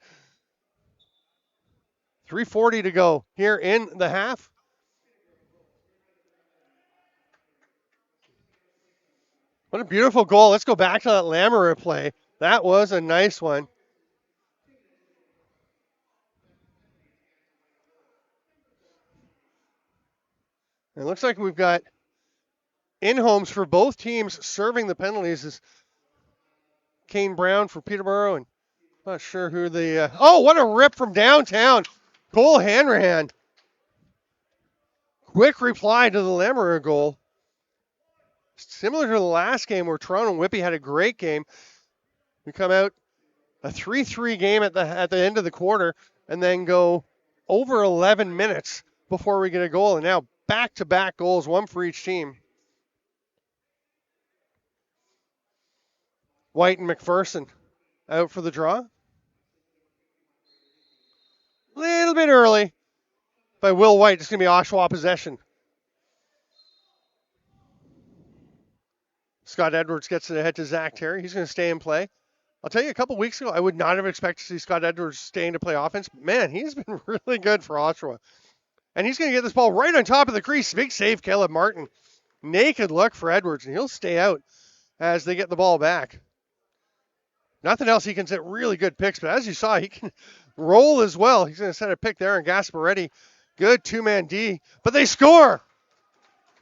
3:40 to go here in the half. What a beautiful goal. Let's go back to that Lamera play. That was a nice one. It looks like we've got in-homes for both teams serving the penalties is Kane Brown for Peterborough, and not sure who the... oh, what a rip from downtown. Cole Hanrahan. Quick reply to the Lamoureux goal. Similar to the last game where Toronto and Whippy had a great game. We come out a 3-3 game at the end of the quarter and then go over 11 minutes before we get a goal. And now back-to-back goals, one for each team. White and McPherson out for the draw. Little bit early by Will White. It's going to be Oshawa possession. Scott Edwards gets it ahead to Zach Terry. He's going to stay and play. I'll tell you, a couple weeks ago, I would not have expected to see Scott Edwards staying to play offense. But man, he's been really good for Oshawa. And he's going to get this ball right on top of the crease. Big save, Caleb Martin. Naked look for Edwards, and he'll stay out as they get the ball back. Nothing else, he can set really good picks, but as you saw, he can roll as well. He's going to set a pick there, and Gasparetti, good two-man D. But they score!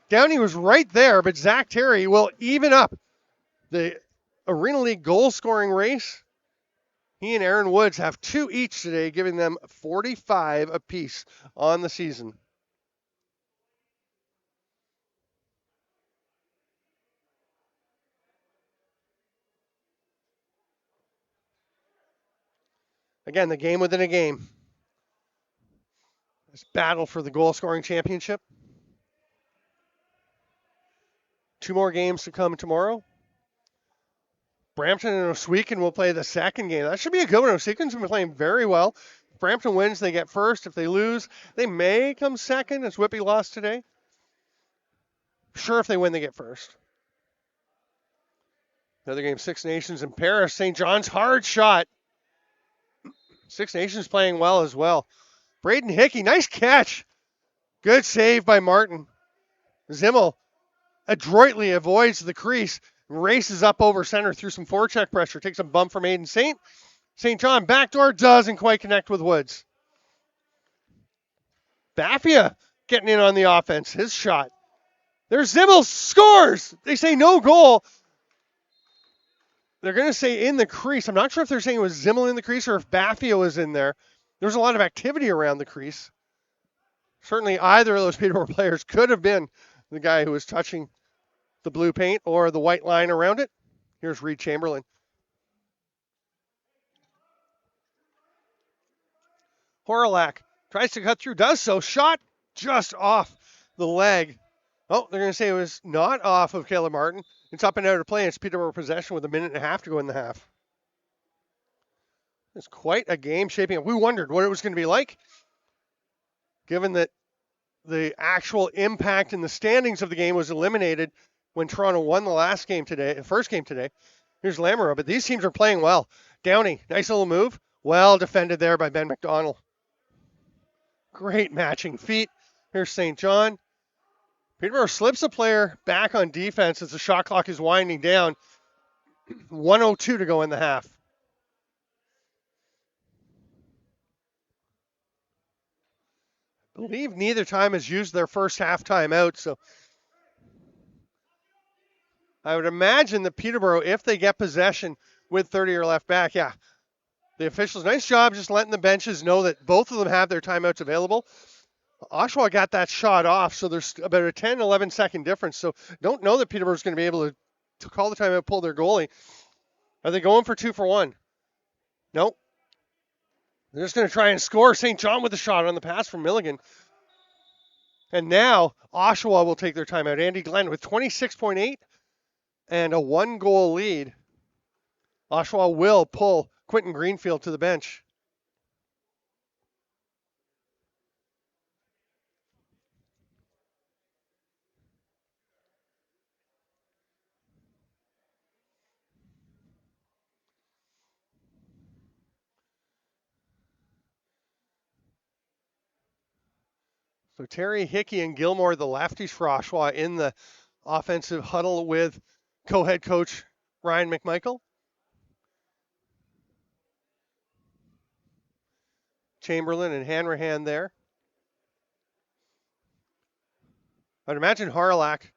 Downey was right there, but Zach Terry will even up the Arena League goal-scoring race. He and Aaron Woods have 2 each today, giving them 45 apiece on the season. Again, the game within a game. This battle for the goal-scoring championship. 2 more games to come tomorrow. Brampton and Oswegan will play the second game. That should be a good one. Oswegan's been playing very well. If Brampton wins, they get first. If they lose, they may come second, as Whippy lost today. Sure, if they win, they get first. Another game, Six Nations in Paris. St. John's, hard shot. Six Nations playing well as well. Braden Hickey, nice catch. Good save by Martin. Zimmel adroitly avoids the crease, races up over center through some forecheck pressure, takes a bump from Aiden St. St. John backdoor doesn't quite connect with Woods. Baffia getting in on the offense. His shot. There's Zimmel, scores. They say no goal. They're going to say in the crease. I'm not sure if they're saying it was Zimmel in the crease or if Baffia was in there. There's a lot of activity around the crease. Certainly either of those Peterborough players could have been the guy who was touching the blue paint or the white line around it. Here's Reed Chamberlain. Horalak tries to cut through, does so. Shot just off the leg. Oh, they're going to say it was not off of Caleb Martin. It's up and out of play. It's Peterborough possession with 1.5 minutes to go in the half. It's quite a game shaping up. We wondered what it was going to be like, given that the actual impact in the standings of the game was eliminated when Toronto won the first game today. Here's Lamoureux, but these teams are playing well. Downey, nice little move. Well defended there by Ben McDonald. Great matching feet. Here's St. John. Peterborough slips a player back on defense as the shot clock is winding down. 1:02 to go in the half. I believe neither time has used their first half timeout, so I would imagine that Peterborough, if they get possession with 30 or left back, yeah, the officials, nice job just letting the benches know that both of them have their timeouts available. Oshawa got that shot off, so there's about a 10, 11 second difference. So don't know that Peterborough's going to be able to call the timeout, pull their goalie. Are they going for 2 for 1? Nope. They're just going to try and score. St. John with a shot on the pass from Milligan. And now Oshawa will take their timeout. Andy Glenn with 26.8 and a 1-goal lead. Oshawa will pull Quentin Greenfield to the bench. So Terry, Hickey, and Gilmore, the lefties for Oshawa, in the offensive huddle with co-head coach Ryan McMichael. Chamberlain and Hanrahan there. I'd imagine Harlack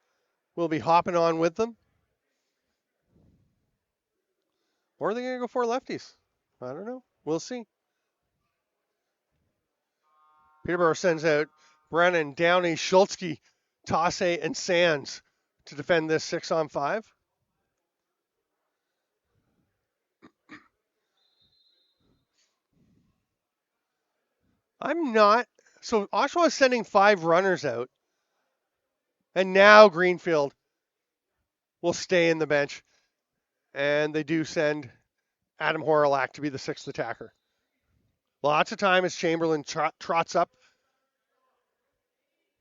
will be hopping on with them. Or are they going to go for lefties? I don't know. We'll see. Peterborough sends out Brennan, Downey, Schultzke, Tasse, and Sands to defend this 6-on-5. I'm not. So Oshawa is sending 5 runners out. And now Greenfield will stay in the bench. And they do send Adam Horalak to be the 6th attacker. Lots of time as Chamberlain trots up.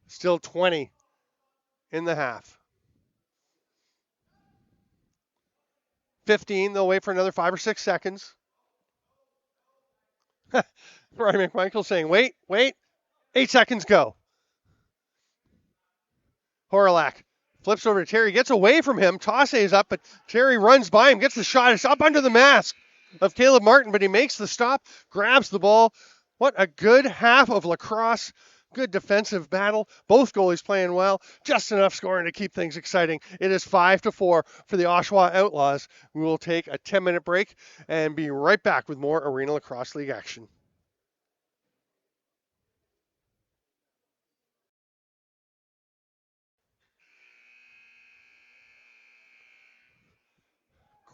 Still 20 in the half. 15, they'll wait for another 5 or 6 seconds. Ryan McMichael saying, wait, 8 seconds go. Horalak flips over to Terry, gets away from him. Tasse is up, but Terry runs by him, gets the shot. It's up under the mask of Caleb Martin, but he makes the stop, grabs the ball. What a good half of lacrosse. Good defensive battle. Both goalies playing well. Just enough scoring to keep things exciting. It is 5-4 for the Oshawa Outlaws. We will take a 10-minute break and be right back with more Arena Lacrosse League action.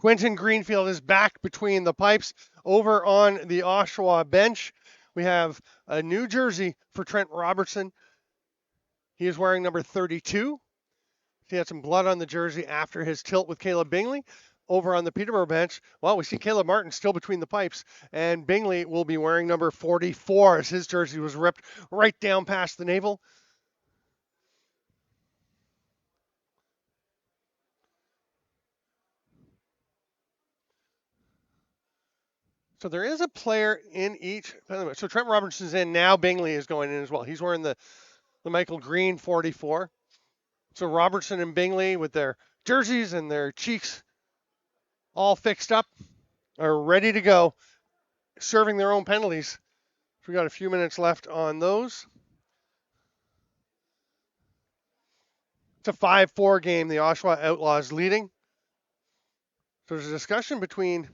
Quentin Greenfield is back between the pipes over on the Oshawa bench. We have a new jersey for Trent Robertson. He is wearing number 32. He had some blood on the jersey after his tilt with Caleb Bingley. Over on the Peterborough bench, well, we see Caleb Martin still between the pipes, and Bingley will be wearing number 44 as his jersey was ripped right down past the navel. So there is a player in each. So Trent Robertson's in now. Bingley is going in as well. He's wearing the Michael Green 44. So Robertson and Bingley with their jerseys and their cheeks all fixed up are ready to go, serving their own penalties. We got a few minutes left on those. It's a 5-4 game. The Oshawa Outlaws leading. So there's a discussion between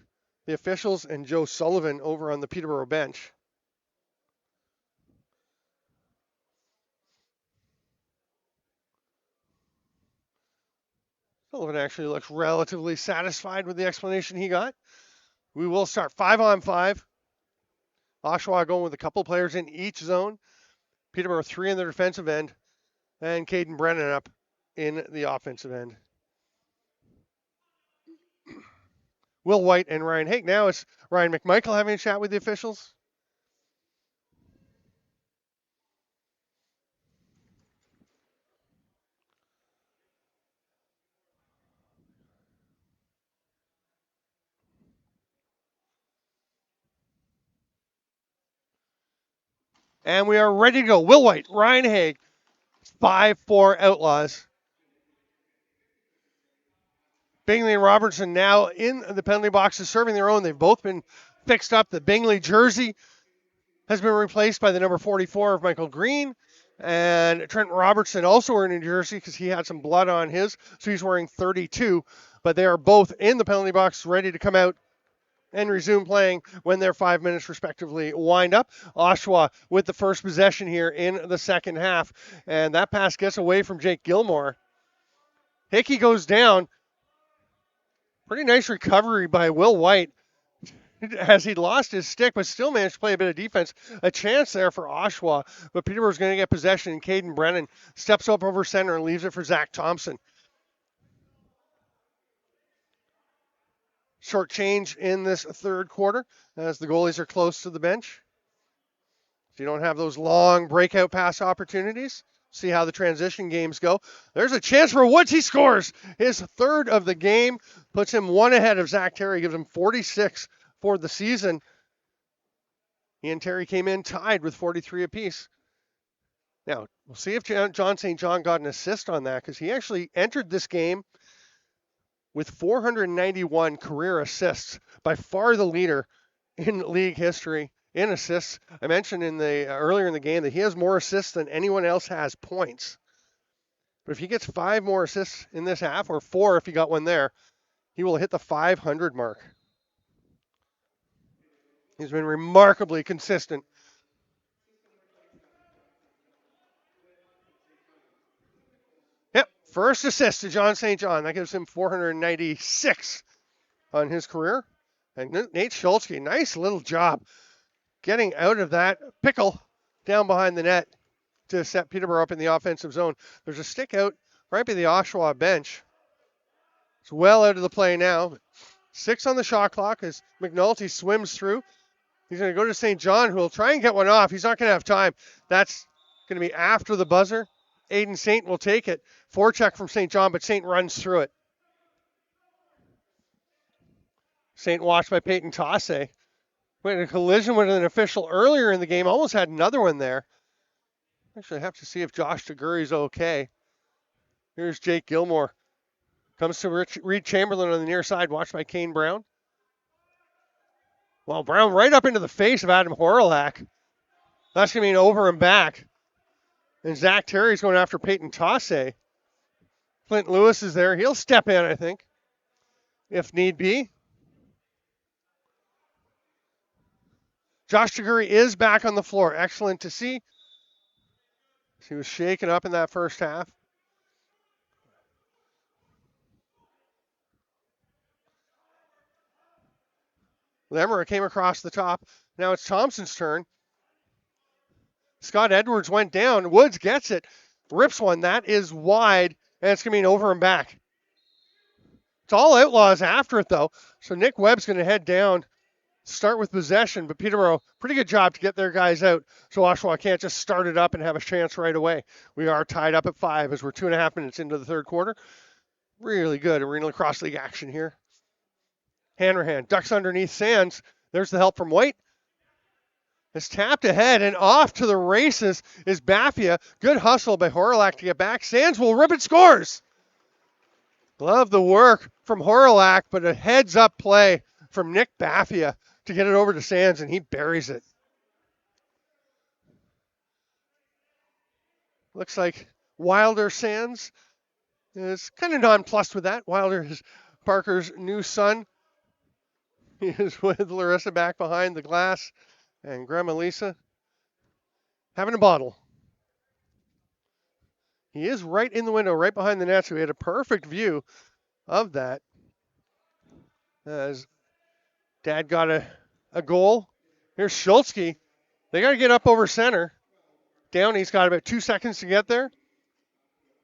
the officials and Joe Sullivan over on the Peterborough bench. Sullivan actually looks relatively satisfied with the explanation he got. We will start 5-on-5. Oshawa going with a couple players in each zone. Peterborough 3 in the defensive end. And Caden Brennan up in the offensive end. Will White and Ryan Haig. Now it's Ryan McMichael having a chat with the officials. And we are ready to go. Will White, Ryan Haig, 5-4 Outlaws. Bingley and Robertson now in the penalty boxes serving their own. They've both been fixed up. The Bingley jersey has been replaced by the number 44 of Michael Green. And Trent Robertson also wearing a jersey because he had some blood on his. So he's wearing 32. But they are both in the penalty box ready to come out and resume playing when their 5 minutes respectively wind up. Oshawa with the first possession here in the second half. And that pass gets away from Jake Gilmore. Hickey goes down. Pretty nice recovery by Will White as he lost his stick, but still managed to play a bit of defense. A chance there for Oshawa, but Peterborough's going to get possession, and Caden Brennan steps up over center and leaves it for Zach Thompson. Short change in this third quarter as the goalies are close to the bench. So you don't have those long breakout pass opportunities. See how the transition games go. There's a chance for Woods. He scores his third of the game. Puts him one ahead of Zach Terry. Gives him 46 for the season. He and Terry came in tied with 43 apiece. Now, we'll see if John St. John got an assist on that because he actually entered this game with 491 career assists. By far the leader in league history in assists. I mentioned earlier in the game that he has more assists than anyone else has points. But if he gets 5 more assists in this half, or 4 if he got one there, he will hit the 500 mark. He's been remarkably consistent. Yep, first assist to John St. John. That gives him 496 on his career. And Nate Schultzke, nice little job getting out of that pickle down behind the net to set Peterborough up in the offensive zone. There's a stick out right by the Oshawa bench. It's well out of the play now. 6 on the shot clock as McNulty swims through. He's going to go to St. John, who will try and get one off. He's not going to have time. That's going to be after the buzzer. Aiden St. will take it. Forecheck from St. John, but St. runs through it. St. watched by Peyton Tasse. Went in a collision with an official earlier in the game. Almost had another one there. Actually, I have to see if Josh Taguri's okay. Here's Jake Gilmore. Comes to Reed Chamberlain on the near side, watched by Kane Brown. Well, Brown right up into the face of Adam Horelak. That's going to mean over and back. And Zach Terry's going after Peyton Tasse. Clint Lewis is there. He'll step in, I think, if need be. Josh Taguri is back on the floor. Excellent to see. He was shaken up in that first half. Lemmer came across the top. Now it's Thompson's turn. Scott Edwards went down. Woods gets it. Rips one. That is wide. And it's going to mean over and back. It's all Outlaws after it, though. So Nick Webb's going to head down. Start with possession. But Peterborough, pretty good job to get their guys out. So Oshawa can't just start it up and have a chance right away. We are tied up at 5 as we're 2.5 minutes into the third quarter. Really good Arenalacrosseleague action here. Hanrahan ducks underneath Sands. There's the help from White. It's tapped ahead and off to the races is Baffia. Good hustle by Horelak to get back. Sands will rip it, scores. Love the work from Horelak, but a heads-up play from Nick Baffia to get it over to Sands, and he buries it. Looks like Wilder Sands is kind of nonplussed with that. Wilder is Parker's new son. He is with Larissa back behind the glass, and Grandma Lisa having a bottle. He is right in the window, right behind the net, so we had a perfect view of that. As Dad got a goal. Here's Schultzke. They got to get up over center. Downey's got about 2 seconds to get there.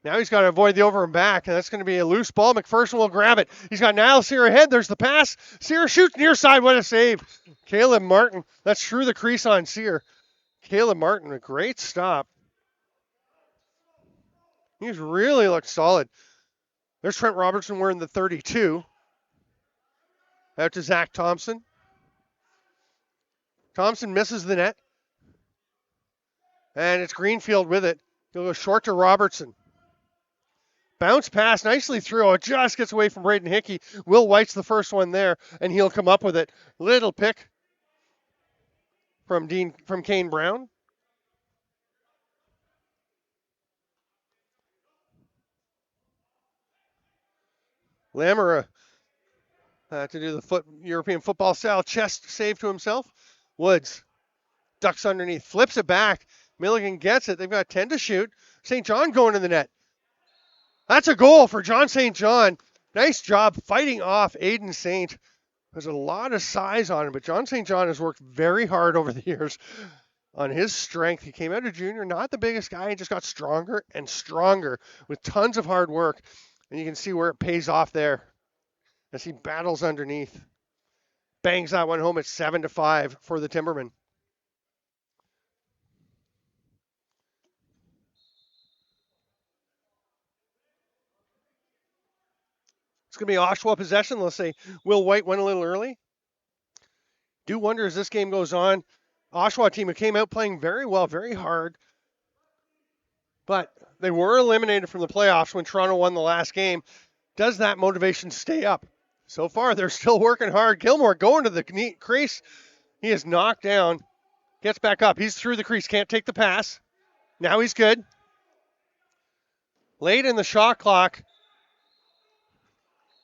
Now he's got to avoid the over and back, and that's going to be a loose ball. McPherson will grab it. He's got Niall Sear ahead. There's the pass. Sear shoots near side. What a save. Caleb Martin. That's through the crease on Sear. Caleb Martin, a great stop. He's really looked solid. There's Trent Robertson wearing the 32. Out to Zach Thompson. Thompson misses the net. And it's Greenfield with it. He'll go short to Robertson. Bounce pass nicely through. Oh, it just gets away from Braden Hickey. Will White's the first one there, and he'll come up with it. Little pick from Kane Brown. Lammer to do the European football style chest save to himself. Woods ducks underneath, flips it back. Milligan gets it. They've got 10 to shoot. St. John going to the net. That's a goal for John St. John. Nice job fighting off Aiden St. There's a lot of size on him, but John St. John has worked very hard over the years on his strength. He came out of junior, not the biggest guy, and just got stronger and stronger with tons of hard work. And you can see where it pays off there as he battles underneath. Bangs that one home at 7-5 for the Timbermen. It's going to be Oshawa possession. Let's say Will White went a little early. Do wonder as this game goes on, Oshawa team who came out playing very well, very hard. But they were eliminated from the playoffs when Toronto won the last game. Does that motivation stay up? So far, they're still working hard. Gilmore going to the crease. He is knocked down. Gets back up. He's through the crease. Can't take the pass. Now he's good. Late in the shot clock,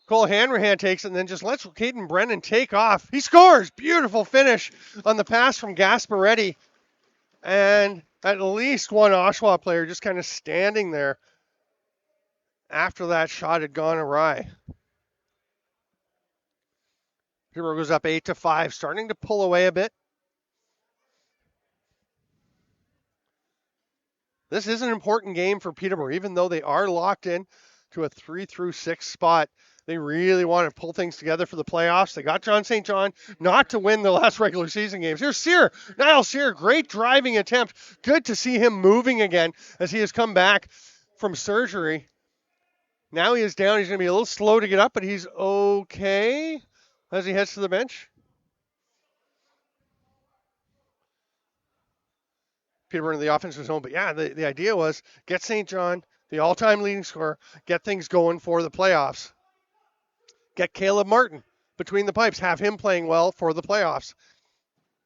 Cole Hanrahan takes it and then just lets Caden Brennan take off. He scores! Beautiful finish on the pass from Gasparetti. And at least one Oshawa player just kind of standing there after that shot had gone awry. Peterborough goes up 8-5, starting to pull away a bit. This is an important game for Peterborough, even though they are locked in to a 3-6 spot. They really want to pull things together for the playoffs. They got John St. John not to win the last regular season games. Here's Sear. Niall Sear, great driving attempt. Good to see him moving again as he has come back from surgery. Now he is down. He's going to be a little slow to get up, but he's okay as he heads to the bench. Peterborough in the offensive zone. But yeah, the idea was get St. John, the all-time leading scorer, get things going for the playoffs. Get Caleb Martin between the pipes, have him playing well for the playoffs.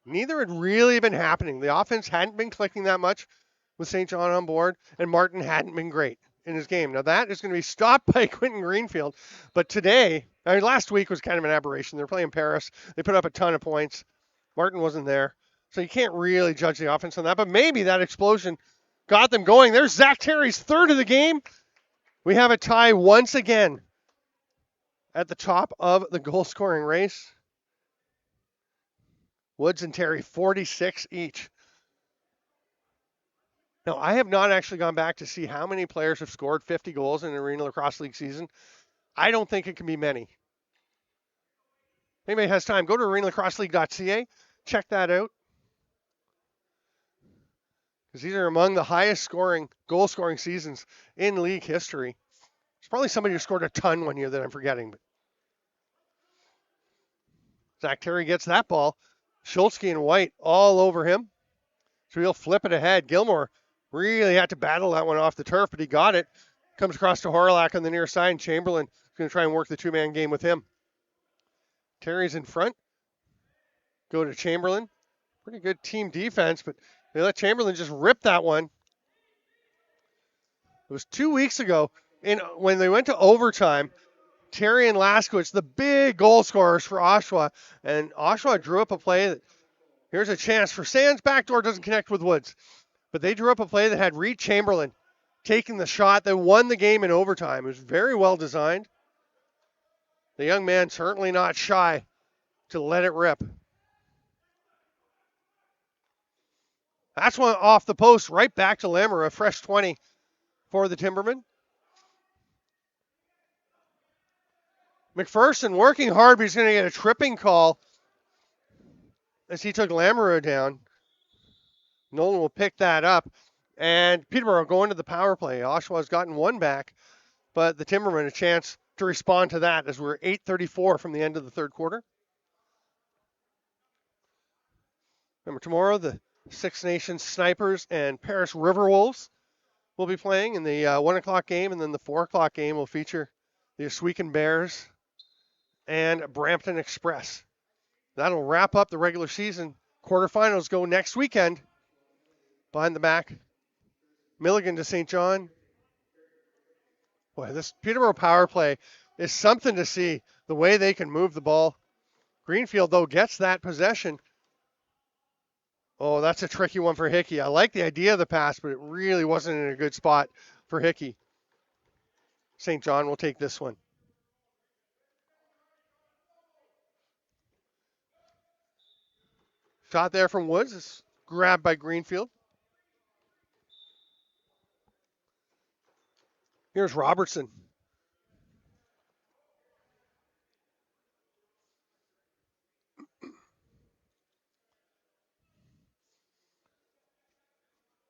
Neither had really been happening. The offense hadn't been clicking that much with St. John on board, and Martin hadn't been great in his game. Now that is going to be stopped by Quentin Greenfield. But today, last week was kind of an aberration. They're playing Paris. They put up a ton of points. Martin wasn't there. So you can't really judge the offense on that. But maybe that explosion got them going. There's Zach Terry's third of the game. We have a tie once again at the top of the goal-scoring race. Woods and Terry, 46 each. Now, I have not actually gone back to see how many players have scored 50 goals in an Arena Lacrosse League season. I don't think it can be many. If anybody has time, go to arenalacrosseleague.ca. Check that out. Because these are among the highest goal-scoring seasons in league history. There's probably somebody who scored a ton one year that I'm forgetting. But Zach Terry gets that ball. Schultzke and White all over him. So he'll flip it ahead. Gilmore really had to battle that one off the turf, but he got it. Comes across to Horlack on the near side, and Chamberlain is going to try and work the two-man game with him. Terry's in front. Go to Chamberlain. Pretty good team defense, but they let Chamberlain just rip that one. It was 2 weeks ago when they went to overtime. Terry and Laskowitz, the big goal scorers for Oshawa, and Oshawa drew up a play that, here's a chance for Sands, backdoor doesn't connect with Woods. But they drew up a play that had Reed Chamberlain taking the shot that won the game in overtime. It was very well designed. The young man certainly not shy to let it rip. That's one off the post, right back to Lemmer, a fresh 20 for the Timbermen. McPherson working hard, but he's going to get a tripping call as he took Lamoureux down. Nolan will pick that up. And Peterborough going to the power play. Oshawa's gotten one back, but the Timbermen a chance to respond to that as we're 8:34 from the end of the third quarter. Remember, tomorrow the Six Nations Snipers and Paris Riverwolves will be playing in the 1 o'clock game, and then the 4 o'clock game will feature the Oswego Bears and Brampton Express. That'll wrap up the regular season. Quarterfinals go next weekend. Behind the back, Milligan to St. John. Boy, this Peterborough power play is something to see, the way they can move the ball. Greenfield, though, gets that possession. Oh, that's a tricky one for Hickey. I like the idea of the pass, but it really wasn't in a good spot for Hickey. St. John will take this one. Shot there from Woods. It's grabbed by Greenfield. Here's Robertson.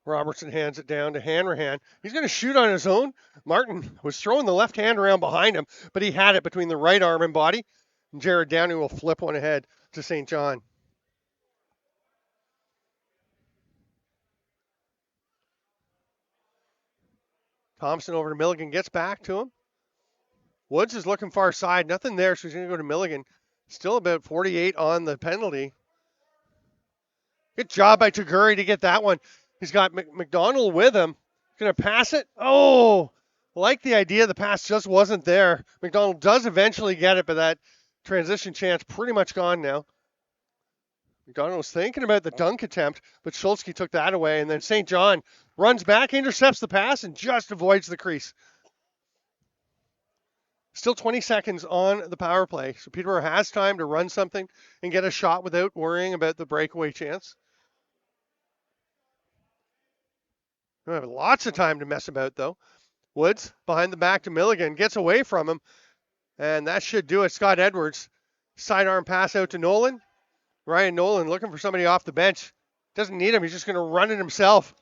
Robertson hands it down to Hanrahan. He's going to shoot on his own. Martin was throwing the left hand around behind him, but he had it between the right arm and body. And Jared Downey will flip one ahead to St. John. Thompson over to Milligan, gets back to him. Woods is looking far side, nothing there, so he's going to go to Milligan. Still about 48 on the penalty. Good job by Taguri to get that one. He's got McDonald with him. Going to pass it. Oh, like the idea. The pass just wasn't there. McDonald does eventually get it, but that transition chance pretty much gone now. McDonald was thinking about the dunk attempt, but Schultzke took that away. And then St. John runs back, intercepts the pass, and just avoids the crease. Still 20 seconds on the power play. So Peterborough has time to run something and get a shot without worrying about the breakaway chance. We have lots of time to mess about, though. Woods behind the back to Milligan, gets away from him, and that should do it. Scott Edwards, sidearm pass out to Nolan. Ryan Nolan looking for somebody off the bench. Doesn't need him. He's just going to run it himself.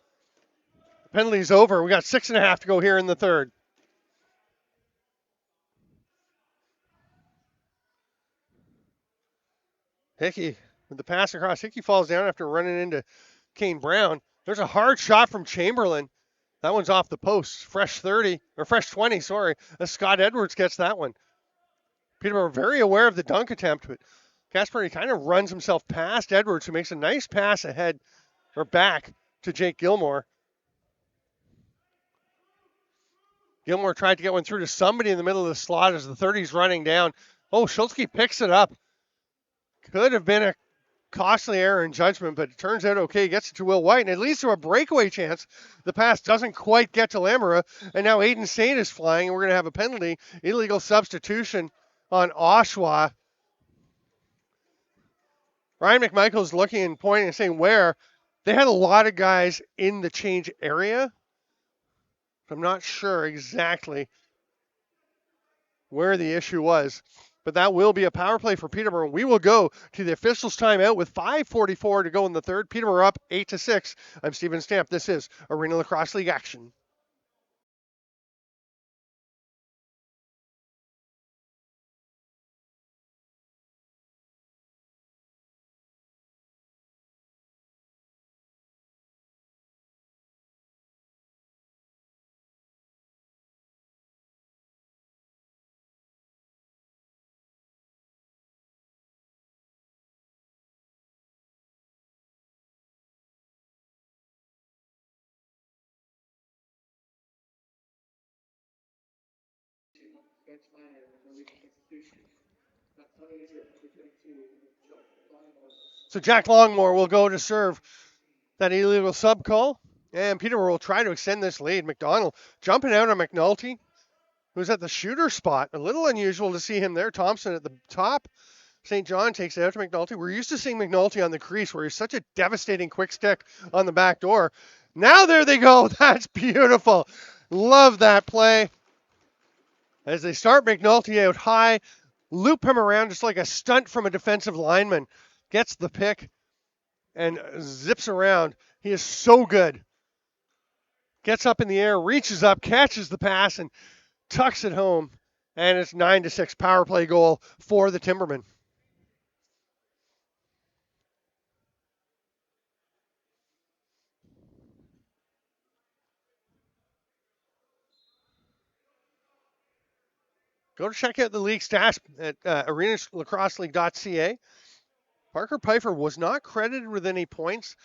The penalty's over. We got 6.5 to go here in the third. Hickey with the pass across. Hickey falls down after running into Kane Brown. There's a hard shot from Chamberlain. That one's off the post. Fresh 20, sorry. As Scott Edwards gets that one. Peterborough very aware of the dunk attempt, but Gaspari kind of runs himself past Edwards, who makes a nice pass ahead or back to Jake Gilmore. Gilmore tried to get one through to somebody in the middle of the slot as the 30's running down. Oh, Schultzke picks it up. Could have been a costly error in judgment, but it turns out okay. He gets it to Will White, and it leads to a breakaway chance. The pass doesn't quite get to Lamera, and now Aiden Saint is flying, and we're going to have a penalty. Illegal substitution on Oshawa. Ryan McMichael's looking and pointing and saying where. They had a lot of guys in the change area. I'm not sure exactly where the issue was. But that will be a power play for Peterborough. We will go to the officials' timeout with 5:44 to go in the third. Peterborough up 8-6. I'm Steven Stamp. This is Arena Lacrosse League action. So Jack Longmore will go to serve that illegal sub call. And Peterborough will try to extend this lead. McDonald jumping out on McNulty, who's at the shooter spot. A little unusual to see him there. Thompson at the top. St. John takes it out to McNulty. We're used to seeing McNulty on the crease where he's such a devastating quick stick on the back door. Now there they go. That's beautiful. Love that play. As they start McNulty out high, loop him around just like a stunt from a defensive lineman. Gets the pick and zips around. He is so good. Gets up in the air, reaches up, catches the pass, and tucks it home. And it's 9-6 power play goal for the Timbermen. Go to check out the league stats at arenalacrosseleague.ca. Parker Pfeiffer was not credited with any points,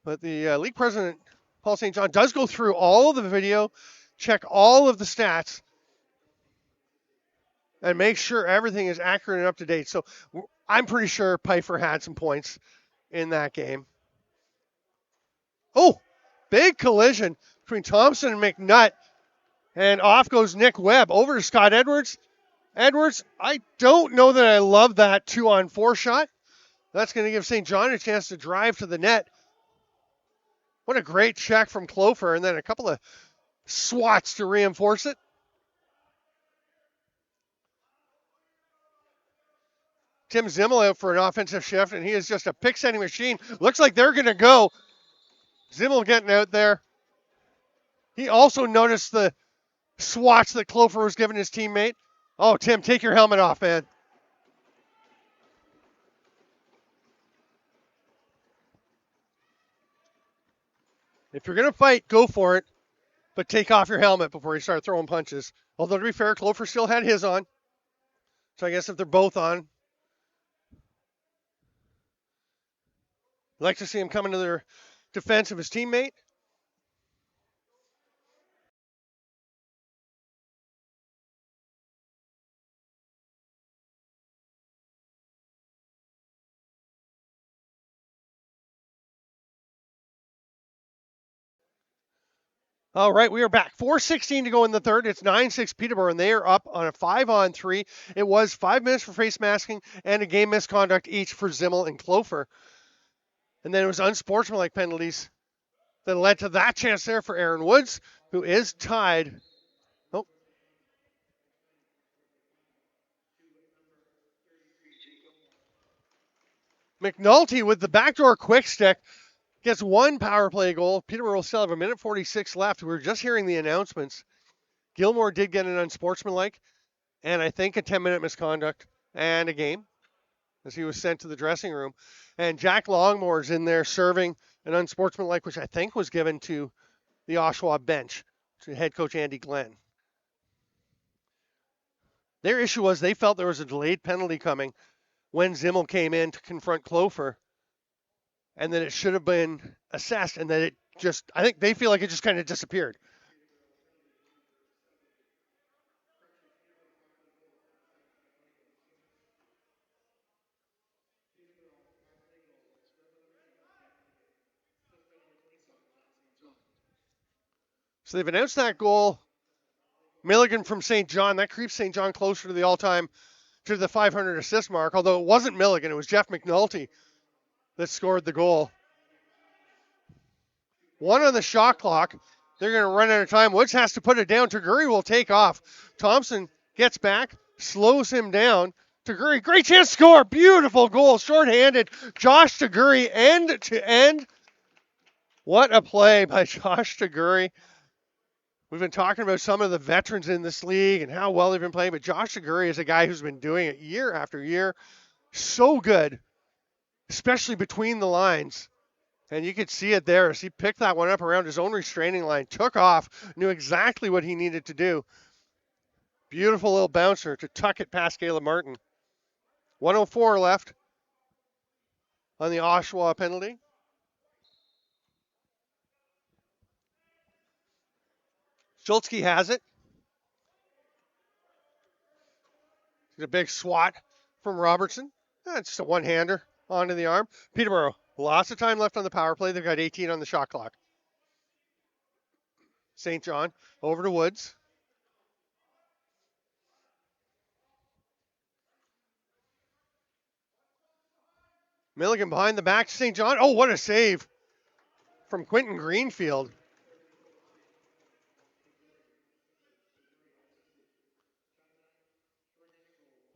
but the league president, Paul St. John, does go through all of the video, check all of the stats, and make sure everything is accurate and up to date. So I'm pretty sure Pfeiffer had some points in that game. Oh, big collision between Thompson and McNutt. And off goes Nick Webb. Over to Scott Edwards. Edwards, I don't know that I love that 2-on-4 shot. That's going to give St. John a chance to drive to the net. What a great check from Clofer. And then a couple of swats to reinforce it. Tim Zimmel out for an offensive shift, and he is just a pick-setting machine. Looks like they're going to go. Zimmel getting out there. He also noticed the swats that Clofer was giving his teammate. Oh, Tim, take your helmet off, man. If you're going to fight, go for it. But take off your helmet before you start throwing punches. Although, to be fair, Clofer still had his on. So I guess if they're both on. Like to see him come into their defense of his teammate. All right, we are back. 4:16 to go in the third. It's 9-6 Peterborough, and they are up on a 5-on-3. It was 5 minutes for face masking and a game misconduct each for Zimmel and Clofer. And then it was unsportsmanlike penalties that led to that chance there for Aaron Woods, who is tied. Oh. McNulty with the backdoor quick stick gets one power play goal. Peterborough will still have 1:46 left. We were just hearing the announcements. Gilmore did get an unsportsmanlike, and I think a 10-minute misconduct and a game as he was sent to the dressing room. And Jack Longmore's in there serving an unsportsmanlike, which I think was given to the Oshawa bench, to head coach Andy Glenn. Their issue was they felt there was a delayed penalty coming when Zimmel came in to confront Clofer, and that it should have been assessed, and that it just, I think they feel like it just kind of disappeared. So they've announced that goal. Milligan from St. John, that creeps St. John closer to the all-time, to the 500 assist mark, although it wasn't Milligan, it was Jeff McNulty that scored the goal. 1 on the shot clock. They're going to run out of time. Woods has to put it down. Taguri will take off. Thompson gets back, slows him down. Taguri, great chance to score. Beautiful goal, shorthanded. Josh Taguri, end to end. What a play by Josh Taguri. We've been talking about some of the veterans in this league and how well they've been playing, but Josh Taguri is a guy who's been doing it year after year. So good, especially between the lines. And you could see it there as he picked that one up around his own restraining line, took off, knew exactly what he needed to do. Beautiful little bouncer to tuck it past Caleb Martin. 1:04 left on the Oshawa penalty. Schultzke has it. A big swat from Robertson. That's just a one-hander onto the arm. Peterborough, lots of time left on the power play. They've got 18 on the shot clock. St. John over to Woods. Milligan behind the back to St. John. Oh, what a save from Quentin Greenfield.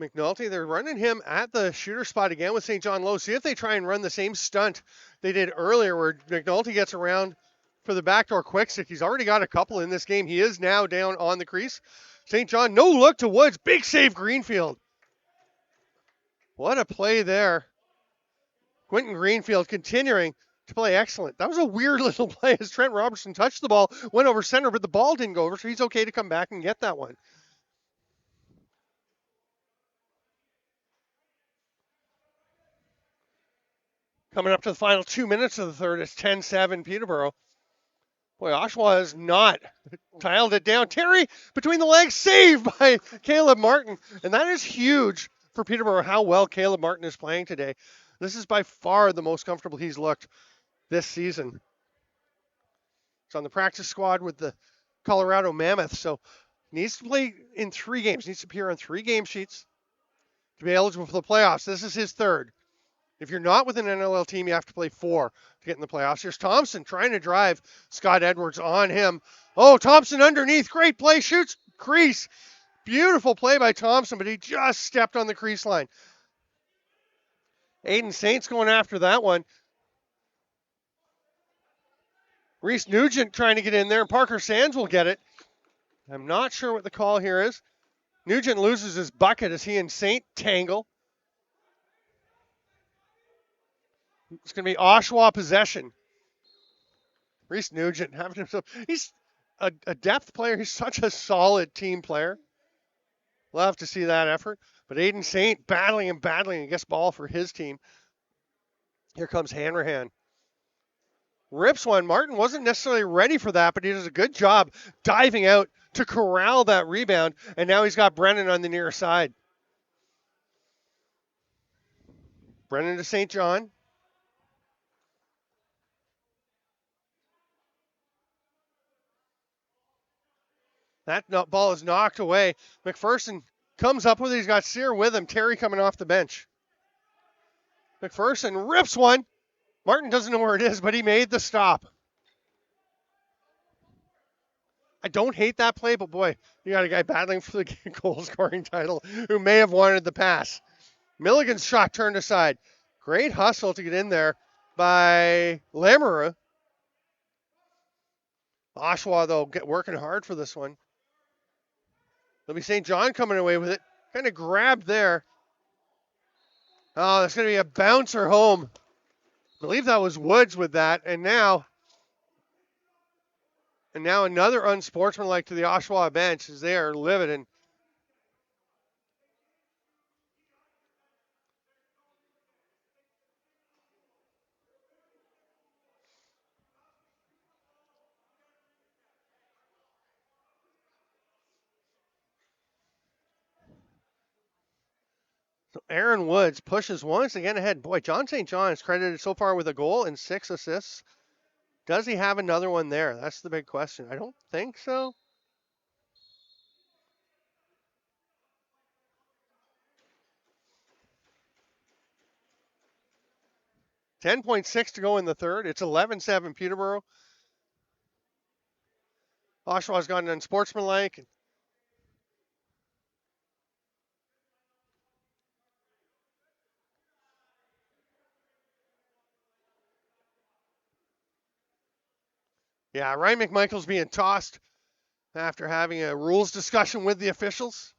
McNulty, they're running him at the shooter spot again with St. John low. See if they try and run the same stunt they did earlier where McNulty gets around for the backdoor quick stick. He's already got a couple in this game. He is now down on the crease. St. John, no look to Woods. Big save, Greenfield. What a play there. Quentin Greenfield continuing to play excellent. That was a weird little play as Trent Robertson touched the ball, went over center, but the ball didn't go over, so he's okay to come back and get that one. Coming up to the final 2 minutes of the third, it's 10-7 Peterborough. Boy, Oshawa has not tiled it down. Terry between the legs, saved by Caleb Martin. And that is huge for Peterborough, how well Caleb Martin is playing today. This is by far the most comfortable he's looked this season. He's on the practice squad with the Colorado Mammoth, so needs to play in 3 games. Needs to appear on 3 game sheets to be eligible for the playoffs. This is his third. If you're not with an NLL team, you have to play 4 to get in the playoffs. Here's Thompson trying to drive Scott Edwards on him. Oh, Thompson underneath. Great play. Shoots crease. Beautiful play by Thompson, but he just stepped on the crease line. Aiden Saint's going after that one. Reese Nugent trying to get in there, and Parker Sands will get it. I'm not sure what the call here is. Nugent loses his bucket as he and Saint tangle. It's going to be Oshawa possession. Reese Nugent having himself. He's a depth player. He's such a solid team player. Love to see that effort. But Aiden Saint battling and gets ball for his team. Here comes Hanrahan. Rips one. Martin wasn't necessarily ready for that, but he does a good job diving out to corral that rebound. And now he's got Brennan on the near side. Brennan to St. John. That ball is knocked away. McPherson comes up with it. He's got Sear with him. Terry coming off the bench. McPherson rips one. Martin doesn't know where it is, but he made the stop. I don't hate that play, but boy, you got a guy battling for the goal scoring title who may have wanted the pass. Milligan's shot turned aside. Great hustle to get in there by Lamoureux. Oshawa, though, working hard for this one. It'll be St. John coming away with it. Kind of grabbed there. Oh, that's going to be a bouncer home. I believe that was Woods with that. And now another unsportsmanlike to the Oshawa bench as they are livid. And so Aaron Woods pushes once again ahead. Boy, John St. John is credited so far with a goal and 6 assists. Does he have another one there? That's the big question. I don't think so. $10.6 to go in the third. It's 11-7 Peterborough. Oshawa's gotten unsportsmanlike. Yeah, Ryan McMichael's being tossed after having a rules discussion with the officials.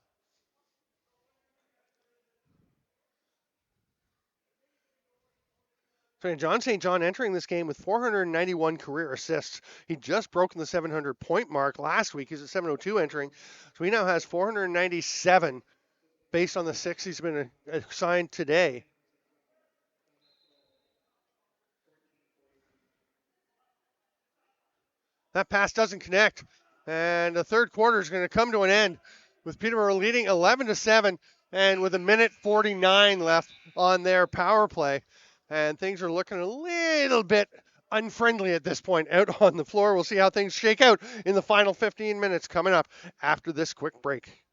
So John St. John entering this game with 491 career assists. He just broken the 700-point mark last week. He's at 702 entering. So he now has 497 based on the 6 he's been assigned today. That pass doesn't connect. And the third quarter is going to come to an end with Peterborough leading 11-7 and with 1:49 left on their power play. And things are looking a little bit unfriendly at this point out on the floor. We'll see how things shake out in the final 15 minutes coming up after this quick break.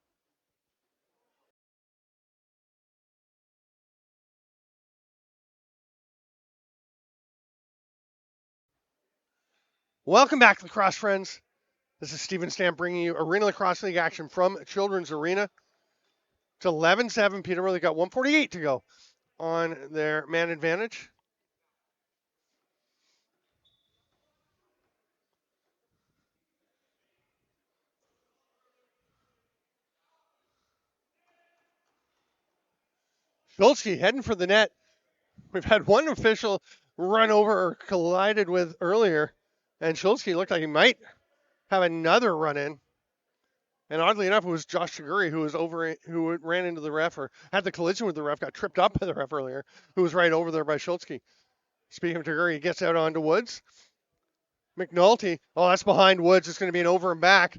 Welcome back, lacrosse friends. This is Steven Stamp bringing you Arena Lacrosse League action from Children's Arena. It's 11-7 Peterborough. They got 1:48 to go on their man advantage. Schultzke heading for the net. We've had one official run over or collided with earlier, and Schultzke looked like he might have another run in. And oddly enough, it was Josh Shiguri who ran into the ref or had the collision with the ref, got tripped up by the ref earlier, who was right over there by Schultzke. Speaking of Shiguri, he gets out onto Woods. McNulty, oh, that's behind Woods. It's going to be an over and back.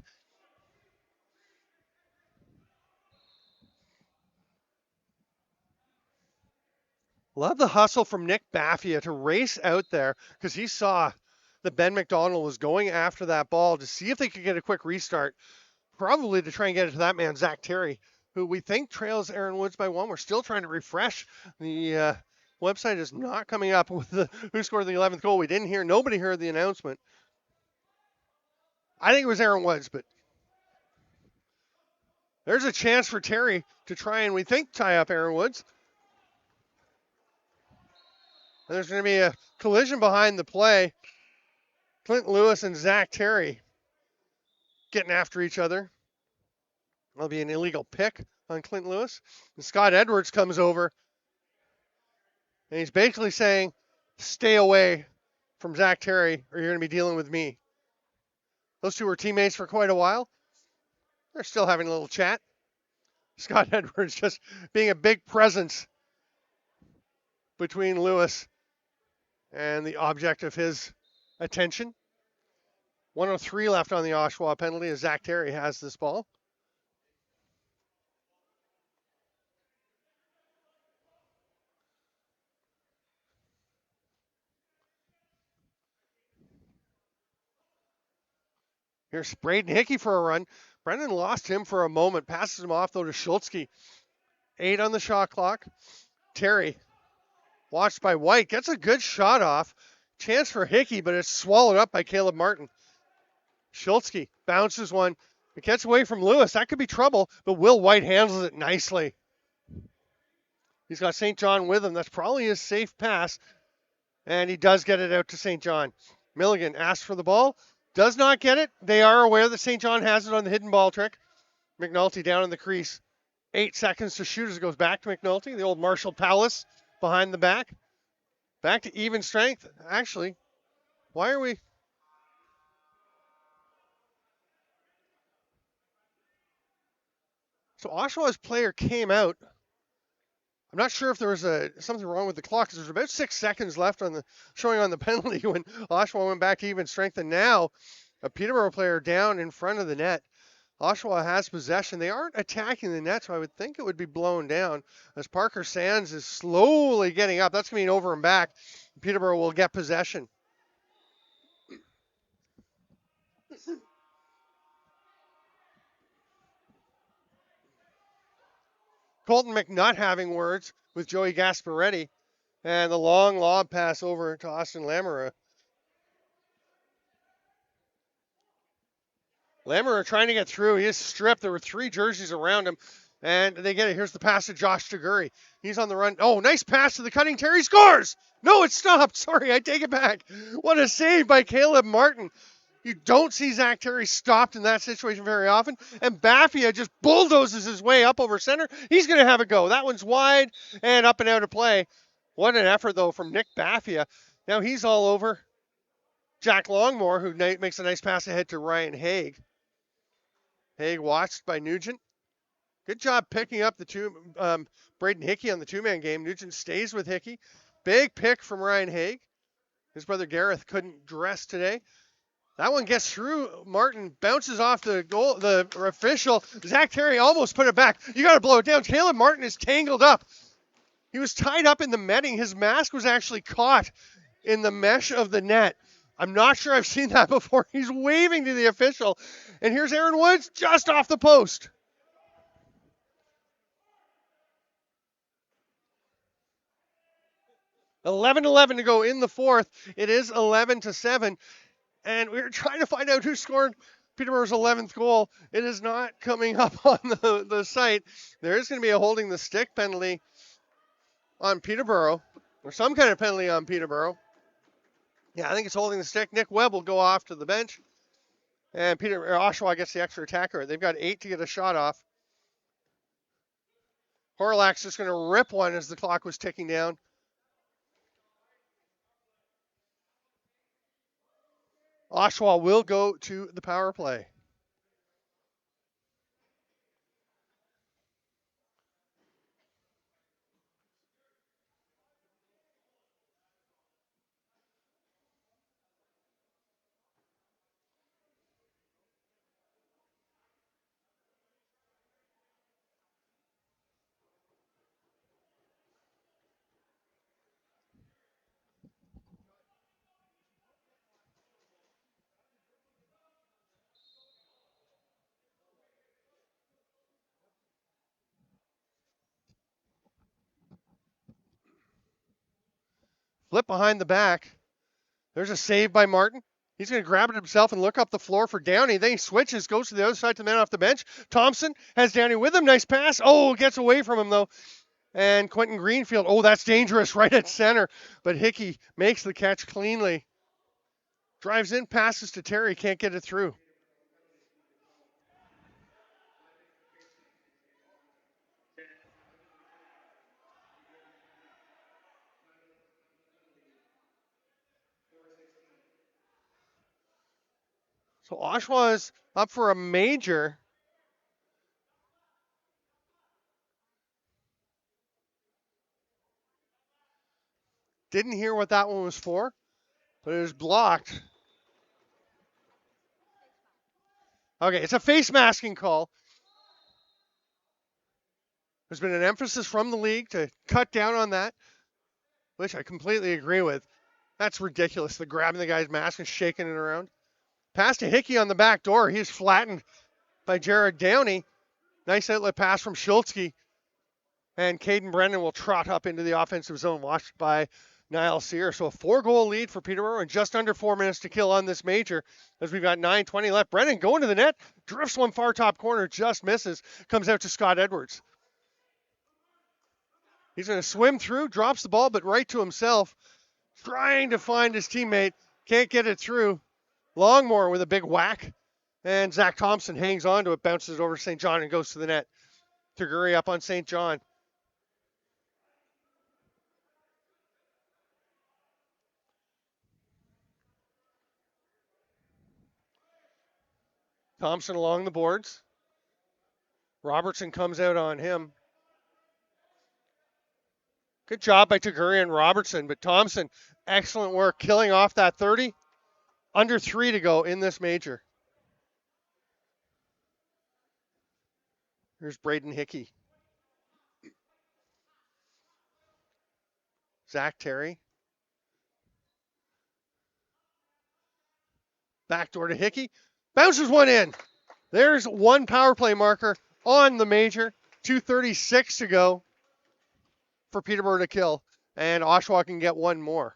Love the hustle from Nick Baffia to race out there because he saw that Ben McDonald was going after that ball to see if they could get a quick restart, probably to try and get it to that man, Zach Terry, who we think trails Aaron Woods by 1. We're still trying to refresh. The website is not coming up with who scored the 11th goal. We didn't hear. Nobody heard the announcement. I think it was Aaron Woods, but there's a chance for Terry to try and, we think, tie up Aaron Woods. And there's going to be a collision behind the play. Clint Lewis and Zach Terry getting after each other. That'll be an illegal pick on Clint Lewis. And Scott Edwards comes over. And he's basically saying, stay away from Zach Terry or you're going to be dealing with me. Those two were teammates for quite a while. They're still having a little chat. Scott Edwards just being a big presence between Lewis and the object of his attention. 1:03 left on the Oshawa penalty as Zach Terry has this ball. Here's Braden Hickey for a run. Brendan lost him for a moment, passes him off though to Schultzke. 8 on the shot clock. Terry, watched by White, gets a good shot off. Chance for Hickey, but it's swallowed up by Caleb Martin. Schultzke bounces one. It gets away from Lewis. That could be trouble, but Will White handles it nicely. He's got St. John with him. That's probably his safe pass, and he does get it out to St. John. Milligan asks for the ball, does not get it. They are aware that St. John has it on the hidden ball trick. McNulty down in the crease. 8 seconds to shoot as it goes back to McNulty, the old Marshall Palace behind the back. Back to even strength. Actually, why are we... So Oshawa's player came out. I'm not sure if there was something wrong with the clock because there's about 6 seconds left on the showing on the penalty when Oshawa went back to even strength, and now a Peterborough player down in front of the net. Oshawa has possession. They aren't attacking the net, so I would think it would be blown down as Parker Sands is slowly getting up. That's going to be an over and back. Peterborough will get possession. Colton McNutt having words with Joey Gasparetti, and the long lob pass over to Austin Lamoureux. Lamoureux trying to get through. He is stripped. There were 3 jerseys around him, and they get it. Here's the pass to Josh Taguri. He's on the run. Oh, nice pass to the cutting Terry. Scores! No, it stopped. Sorry, I take it back. What a save by Caleb Martin. You don't see Zach Terry stopped in that situation very often. And Baffia just bulldozes his way up over center. He's going to have a go. That one's wide and up and out of play. What an effort, though, from Nick Baffia. Now he's all over Jack Longmore, who makes a nice pass ahead to Ryan Haig. Haig watched by Nugent. Good job picking up the Braden Hickey on the 2-man game. Nugent stays with Hickey. Big pick from Ryan Haig. His brother Gareth couldn't dress today. That one gets through. Martin bounces off the goal. The official, Zach Terry, almost put it back. You got to blow it down. Caleb Martin is tangled up. He was tied up in the netting. His mask was actually caught in the mesh of the net. I'm not sure I've seen that before. He's waving to the official. And here's Aaron Woods just off the post. $11-11 to go in the fourth. It is 11-7. And we were trying to find out who scored Peterborough's 11th goal. It is not coming up on the site. There is going to be a holding the stick penalty on Peterborough, or some kind of penalty on Peterborough. Yeah, I think it's holding the stick. Nick Webb will go off to the bench. And Oshawa gets the extra attacker. They've got 8 to get a shot off. Horlak's just going to rip one as the clock was ticking down. Oshawa will go to the power play. Flip behind the back. There's a save by Martin. He's going to grab it himself and look up the floor for Downey. Then he switches, goes to the other side to the man off the bench. Thompson has Downey with him. Nice pass. Oh, gets away from him, though. And Quentin Greenfield. Oh, that's dangerous right at center. But Hickey makes the catch cleanly. Drives in, passes to Terry. Can't get it through. So Oshawa is up for a major. Didn't hear what that one was for, but it was blocked. Okay, it's a face masking call. There's been an emphasis from the league to cut down on that, which I completely agree with. That's ridiculous, the grabbing the guy's mask and shaking it around. Pass to Hickey on the back door. He's flattened by Jared Downey. Nice outlet pass from Schultzke. And Caden Brennan will trot up into the offensive zone, watched by Niall Sear. So a 4-goal lead for Peterborough and just under 4 minutes to kill on this major as we've got 9:20 left. Brennan going to the net, drifts one far top corner, just misses, comes out to Scott Edwards. He's going to swim through, drops the ball, but right to himself, trying to find his teammate, can't get it through. Longmore with a big whack, and Zach Thompson hangs on to it, bounces over to St. John and goes to the net. Taguri up on St. John. Thompson along the boards. Robertson comes out on him. Good job by Taguri and Robertson, but Thompson, excellent work, killing off that 30. Under 3 to go in this major. Here's Braden Hickey. Zach Terry. Backdoor to Hickey. Bounces one in. There's one power play marker on the major. 2:36 to go for Peterborough to kill. And Oshawa can get one more.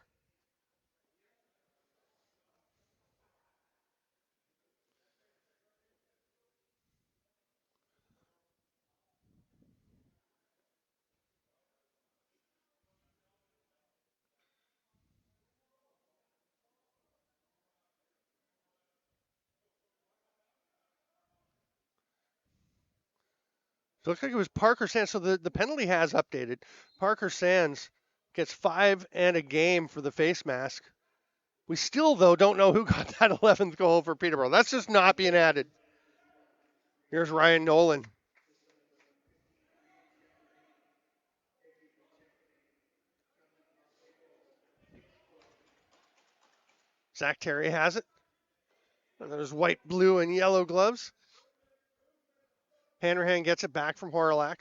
So it looks like it was Parker Sands. So the penalty has updated. Parker Sands gets 5 and a game for the face mask. We still, though, don't know who got that 11th goal for Peterborough. That's just not being added. Here's Ryan Nolan. Zach Terry has it. And there's white, blue, and yellow gloves. Hanrahan gets it back from Horalak.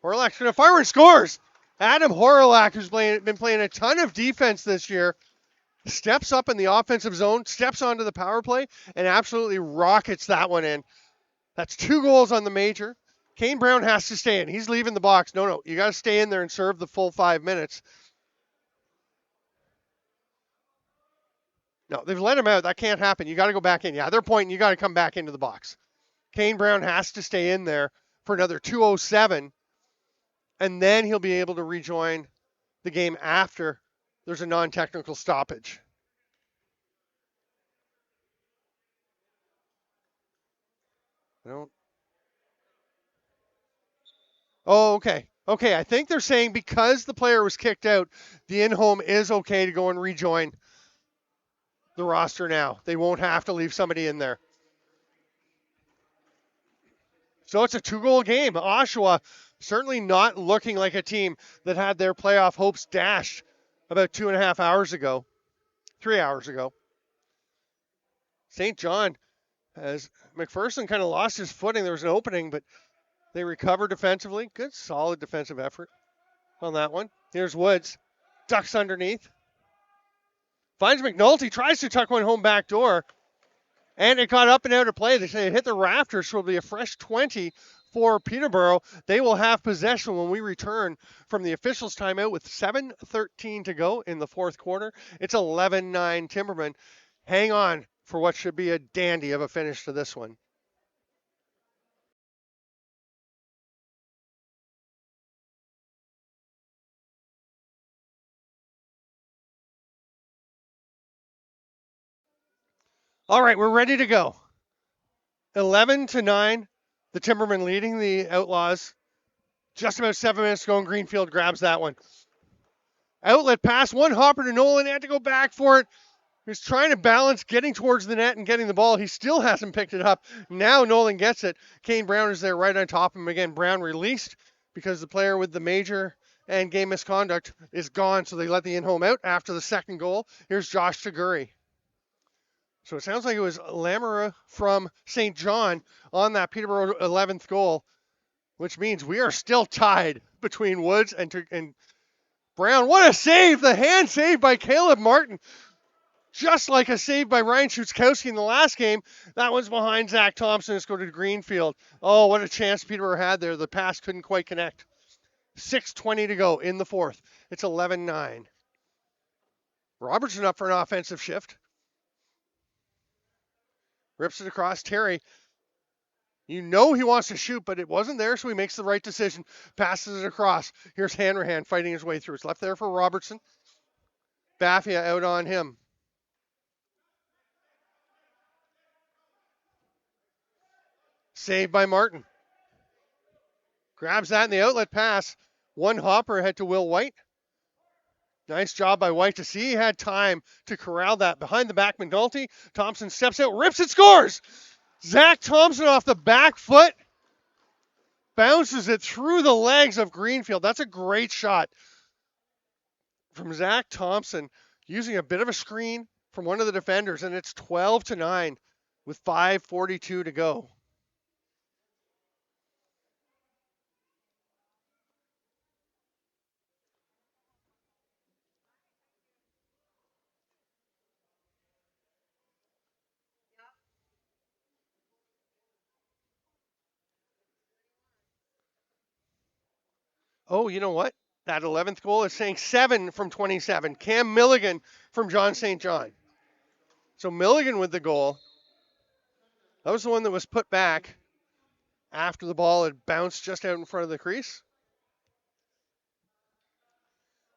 Horalak's going to fire and scores. Adam Horalak, who's been playing a ton of defense this year, steps up in the offensive zone, steps onto the power play, and absolutely rockets that one in. That's 2 goals on the major. Kane Brown has to stay in. He's leaving the box. No, you got to stay in there and serve the full 5 minutes. No, they've let him out. That can't happen. You got to go back in. Yeah, they're pointing. You got to come back into the box. Kane Brown has to stay in there for another 2:07, and then he'll be able to rejoin the game after there's a non-technical stoppage. Oh, okay. Okay, I think they're saying because the player was kicked out, the in-home is okay to go and rejoin the roster now. They won't have to leave somebody in there. So it's a 2-goal game. Oshawa certainly not looking like a team that had their playoff hopes dashed about 2.5 hours ago, 3 hours ago. St. John, as McPherson kind of lost his footing, there was an opening, but they recovered defensively. Good, solid defensive effort on that one. Here's Woods. Ducks underneath. Finds McNulty, tries to tuck one home back door. And it got up and out of play. They say it hit the rafters, so it'll be a fresh 20 for Peterborough. They will have possession when we return from the officials' timeout with 7:13 to go in the fourth quarter. It's 11-9 Timbermen. Hang on for what should be a dandy of a finish to this one. All right, we're ready to go. 11-9, the Timbermen leading the Outlaws. Just about 7 minutes to go, and Greenfield grabs that one. Outlet pass, one hopper to Nolan, had to go back for it. He's trying to balance getting towards the net and getting the ball. He still hasn't picked it up. Now Nolan gets it. Kane Brown is there right on top of him again. Brown released because the player with the major and game misconduct is gone, so they let the in-home out after the second goal. Here's Josh Taguri. So it sounds like it was Lamera from St. John on that Peterborough 11th goal, which means we are still tied between Woods and Brown. What a save! The hand save by Caleb Martin. Just like a save by Ryan Schutzkowski in the last game. That one's behind Zach Thompson. Let's go to Greenfield. Oh, what a chance Peterborough had there. The pass couldn't quite connect. 6:20 to go in the fourth. It's 11-9. Robertson up for an offensive shift. Rips it across. Terry, you know he wants to shoot, but it wasn't there, so he makes the right decision. Passes it across. Here's Hanrahan fighting his way through. It's left there for Robertson. Baffia out on him. Saved by Martin. Grabs that in the outlet pass. One hopper ahead to Will White. Nice job by White to see he had time to corral that. Behind the back, McNulty. Thompson steps out, rips it, scores! Zach Thompson off the back foot. Bounces it through the legs of Greenfield. That's a great shot from Zach Thompson, using a bit of a screen from one of the defenders, and it's 12-9 with 5:42 to go. Oh, you know what? That 11th goal is saying 7 from 27. Cam Milligan from John St. John. So Milligan with the goal. That was the one that was put back after the ball had bounced just out in front of the crease.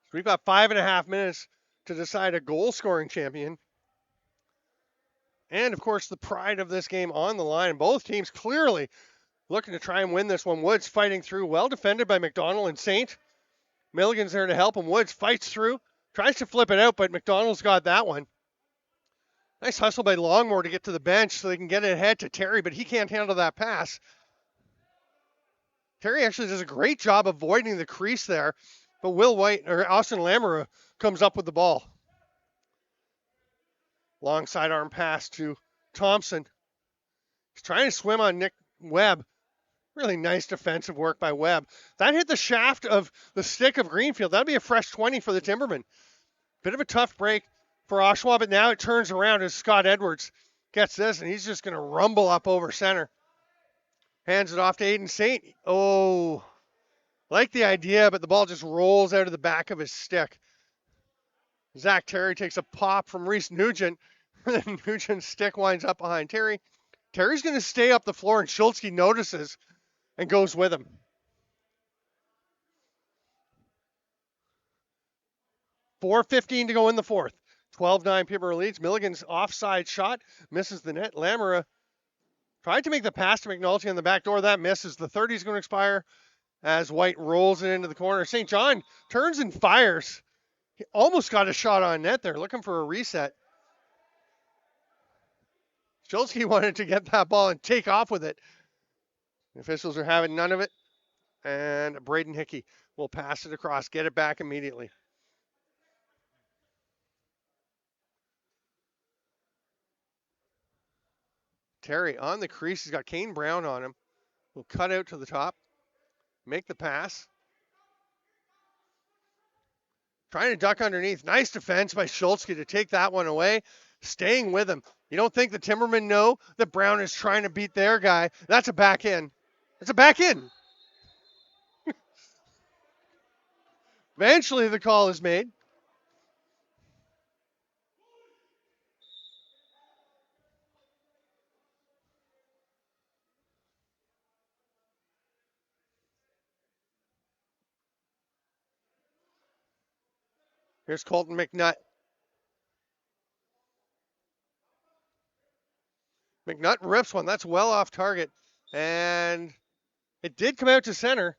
So we've got 5.5 minutes to decide a goal-scoring champion. And, of course, the pride of this game on the line. Both teams clearly looking to try and win this one. Woods fighting through, well defended by McDonald and Saint. Milligan's there to help him. Woods fights through, tries to flip it out, but McDonald's got that one. Nice hustle by Longmore to get to the bench so they can get it ahead to Terry, but he can't handle that pass. Terry actually does a great job avoiding the crease there, but Will White, or Austin Lamera, comes up with the ball. Long sidearm pass to Thompson. He's trying to swim on Nick Webb. Really nice defensive work by Webb. That hit the shaft of the stick of Greenfield. That'd be a fresh 20 for the Timbermen. Bit of a tough break for Oshawa, but now it turns around as Scott Edwards gets this, and he's just going to rumble up over center. Hands it off to Aiden Saint. Oh, like the idea, but the ball just rolls out of the back of his stick. Zach Terry takes a pop from Reese Nugent. Nugent's stick winds up behind Terry. Terry's going to stay up the floor, and Schultzke notices and goes with him. .4:15 to go in the fourth. 12-9 Peterborough leads. Milligan's offside shot misses the net. Lamera tried to make the pass to McNulty on the back door. That misses. The 30 is going to expire as White rolls it into the corner. St. John turns and fires. He almost got a shot on net there, looking for a reset. Schultzke wanted to get that ball and take off with it. The officials are having none of it. And Braden Hickey will pass it across, get it back immediately. Terry on the crease. He's got Kane Brown on him. Will cut out to the top. Make the pass. Trying to duck underneath. Nice defense by Schultzke to take that one away. Staying with him. You don't think the Timbermen know that Brown is trying to beat their guy? That's a back in. It's a back in. Eventually the call is made. Here's Colton McNutt. McNutt rips one. That's well off target. And it did come out to center.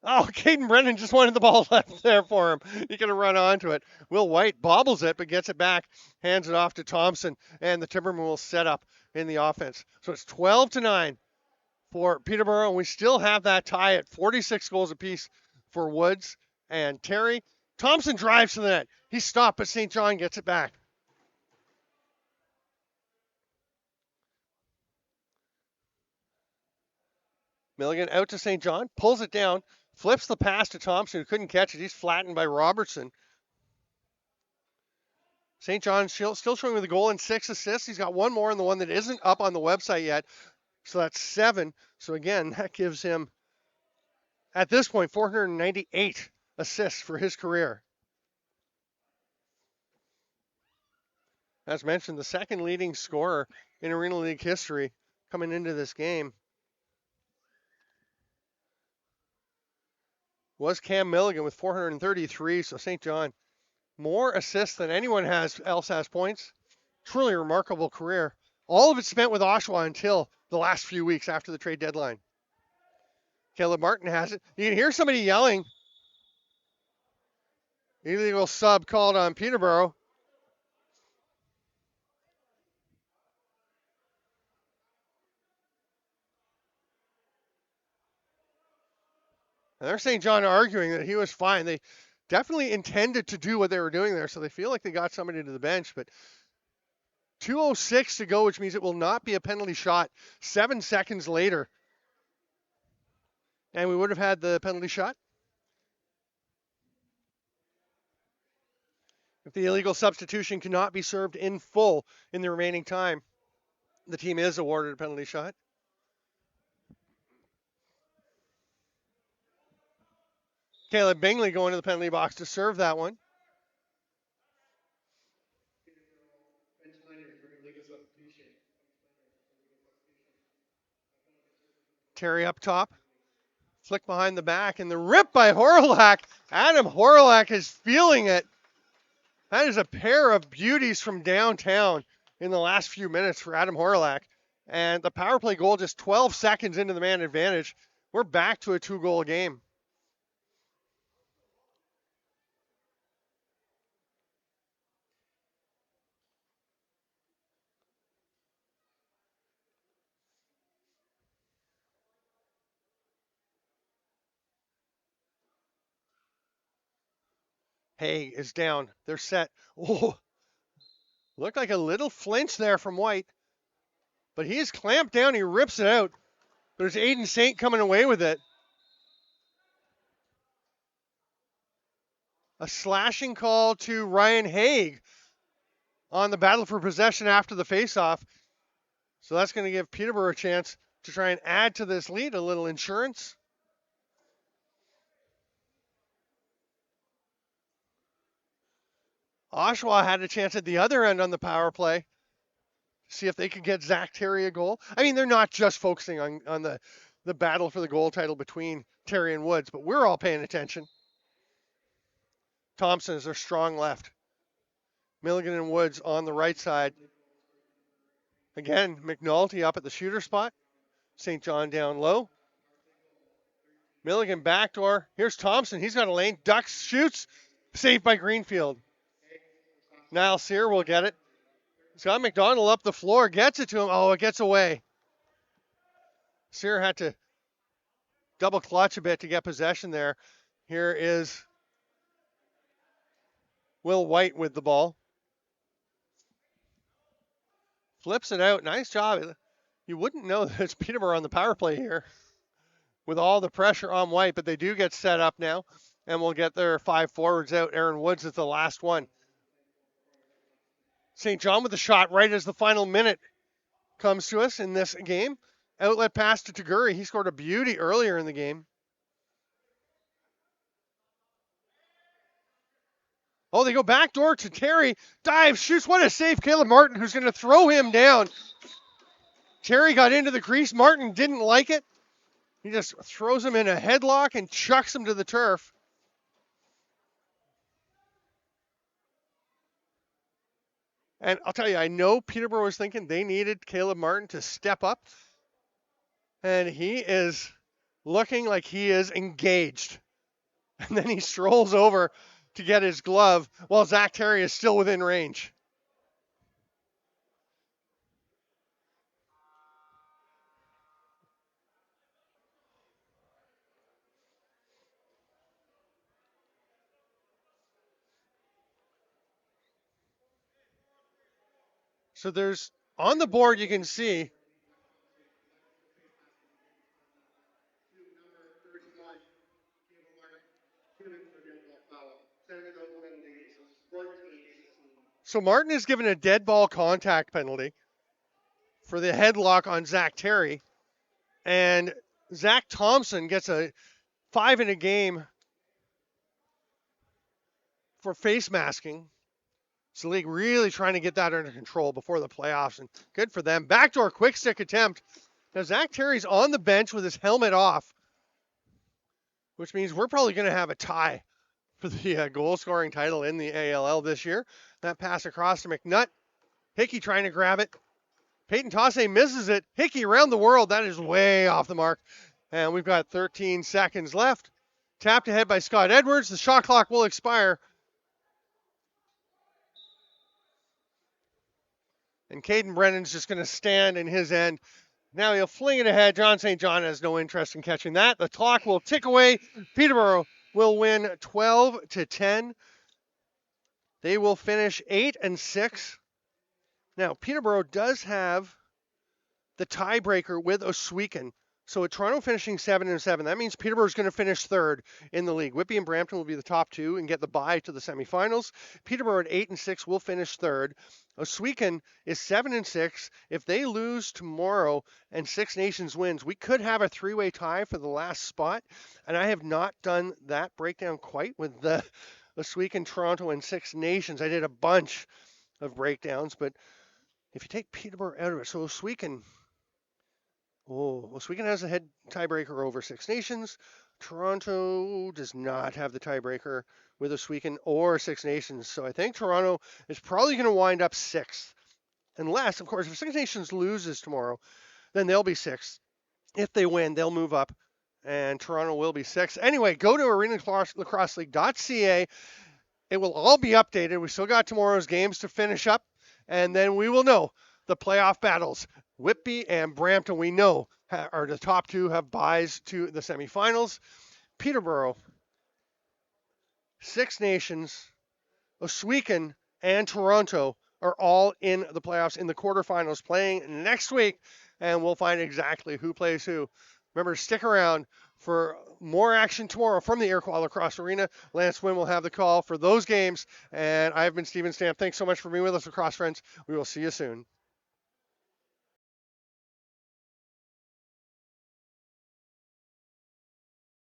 Oh, Caden Brennan just wanted the ball left there for him. He could have run onto it. Will White bobbles it, but gets it back. Hands it off to Thompson. And the Timbermen will set up in the offense. So it's 12-9 for Peterborough. And we still have that tie at 46 goals apiece for Woods And Terry, Thompson drives to the net. He's stopped, but St. John gets it back. Milligan out to St. John, pulls it down, flips the pass to Thompson, who couldn't catch it. He's flattened by Robertson. St. John still showing with a goal and 6 assists. He's got one more in the one that isn't up on the website yet. So that's 7. So again, that gives him, at this point, 498 assists for his career. As mentioned, the second leading scorer in Arena League history coming into this game was Cam Milligan with 433. So St. John, more assists than anyone else has points. Truly remarkable career. All of it spent with Oshawa until the last few weeks after the trade deadline. Caleb Martin has it. You can hear somebody yelling. Illegal sub called on Peterborough. And they're St. John arguing that he was fine. They definitely intended to do what they were doing there, so they feel like they got somebody to the bench. But 2:06 to go, which means it will not be a penalty shot 7 seconds later. And we would have had the penalty shot if the illegal substitution cannot be served in full in the remaining time. The team is awarded a penalty shot. Caleb Bingley going to the penalty box to serve that one. Terry up top. Flick behind the back, and the rip by Arenalacrosseleague. Adam Arenalacrosseleague is feeling it. That is a pair of beauties from downtown in the last few minutes for Adam Arenalacrosseleague. And the power play goal just 12 seconds into the man advantage. We're back to a 2-goal game. Haig is down. They're set. Oh, looked like a little flinch there from White. But he is clamped down. He rips it out. There's Aiden Saint coming away with it. A slashing call to Ryan Haig on the battle for possession after the faceoff. So that's going to give Peterborough a chance to try and add to this lead, a little insurance. Oshawa had a chance at the other end on the power play. See if they could get Zach Terry a goal. I mean, they're not just focusing on the battle for the goal title between Terry and Woods, but we're all paying attention. Thompson is their strong left. Milligan and Woods on the right side. Again, McNulty up at the shooter spot. St. John down low. Milligan backdoor. Here's Thompson. He's got a lane. Ducks, shoots. Saved by Greenfield. Niall Sear will get it. Scott McDonald up the floor. Gets it to him. Oh, it gets away. Sear had to double clutch a bit to get possession there. Here is Will White with the ball. Flips it out. Nice job. You wouldn't know that it's Peterborough on the power play here with all the pressure on White, but they do get set up now, and we'll get their 5 forwards out. Aaron Woods is the last one. St. John with the shot right as the final minute comes to us in this game. Outlet pass to Taguri. He scored a beauty earlier in the game. Oh, they go backdoor to Terry. Dives, shoots. What a save. Caleb Martin, who's going to throw him down. Terry got into the crease. Martin didn't like it. He just throws him in a headlock and chucks him to the turf. And I'll tell you, I know Peterborough was thinking they needed Caleb Martin to step up. And he is looking like he is engaged. And then he strolls over to get his glove while Zach Terry is still within range. So there's on the board you can see so Martin is given a dead ball contact penalty for the headlock on Zach Terry, and Zach Thompson gets a 5 in a game for face masking. So the league really trying to get that under control before the playoffs, and good for them. Backdoor quick stick attempt. Now Zach Terry's on the bench with his helmet off, which means we're probably going to have a tie for the goal scoring title in the ALL this year. That pass across to McNutt. Hickey trying to grab it. Peyton Tasse misses it. Hickey around the world. That is way off the mark. And we've got 13 seconds left. Tapped ahead by Scott Edwards. The shot clock will expire. And Caden Brennan's just going to stand in his end. Now he'll fling it ahead. John St. John has no interest in catching that. The clock will tick away. Peterborough will win 12-10. They will finish 8-6. Now, Peterborough does have the tiebreaker with Oswego. So with Toronto finishing 7-7, that means Peterborough is going to finish third in the league. Whitby and Brampton will be the top two and get the bye to the semifinals. Peterborough at 8-6 will finish third. Oswego is 7-6. If they lose tomorrow and Six Nations wins, we could have a three-way tie for the last spot. And I have not done that breakdown quite with the Oswego, Toronto, and Six Nations. I did a bunch of breakdowns, but if you take Peterborough out of it, so Oswego has a head tiebreaker over Six Nations. Toronto does not have the tiebreaker with Oswego or Six Nations. So I think Toronto is probably going to wind up sixth. Unless, of course, if Six Nations loses tomorrow, then they'll be sixth. If they win, they'll move up, and Toronto will be sixth. Anyway, go to arenalacrosseleague.ca. It will all be updated. We still got tomorrow's games to finish up, and then we will know the playoff battles. Whitby and Brampton, we know, are the top two, have byes to the semifinals. Peterborough, Six Nations, Oswego, and Toronto are all in the playoffs in the quarterfinals playing next week, and we'll find exactly who plays who. Remember to stick around for more action tomorrow from the Iroquois Lacrosse Arena. Lance Wynn will have the call for those games, and I've been Steven Stamp. Thanks so much for being with us, lacrosse friends. We will see you soon.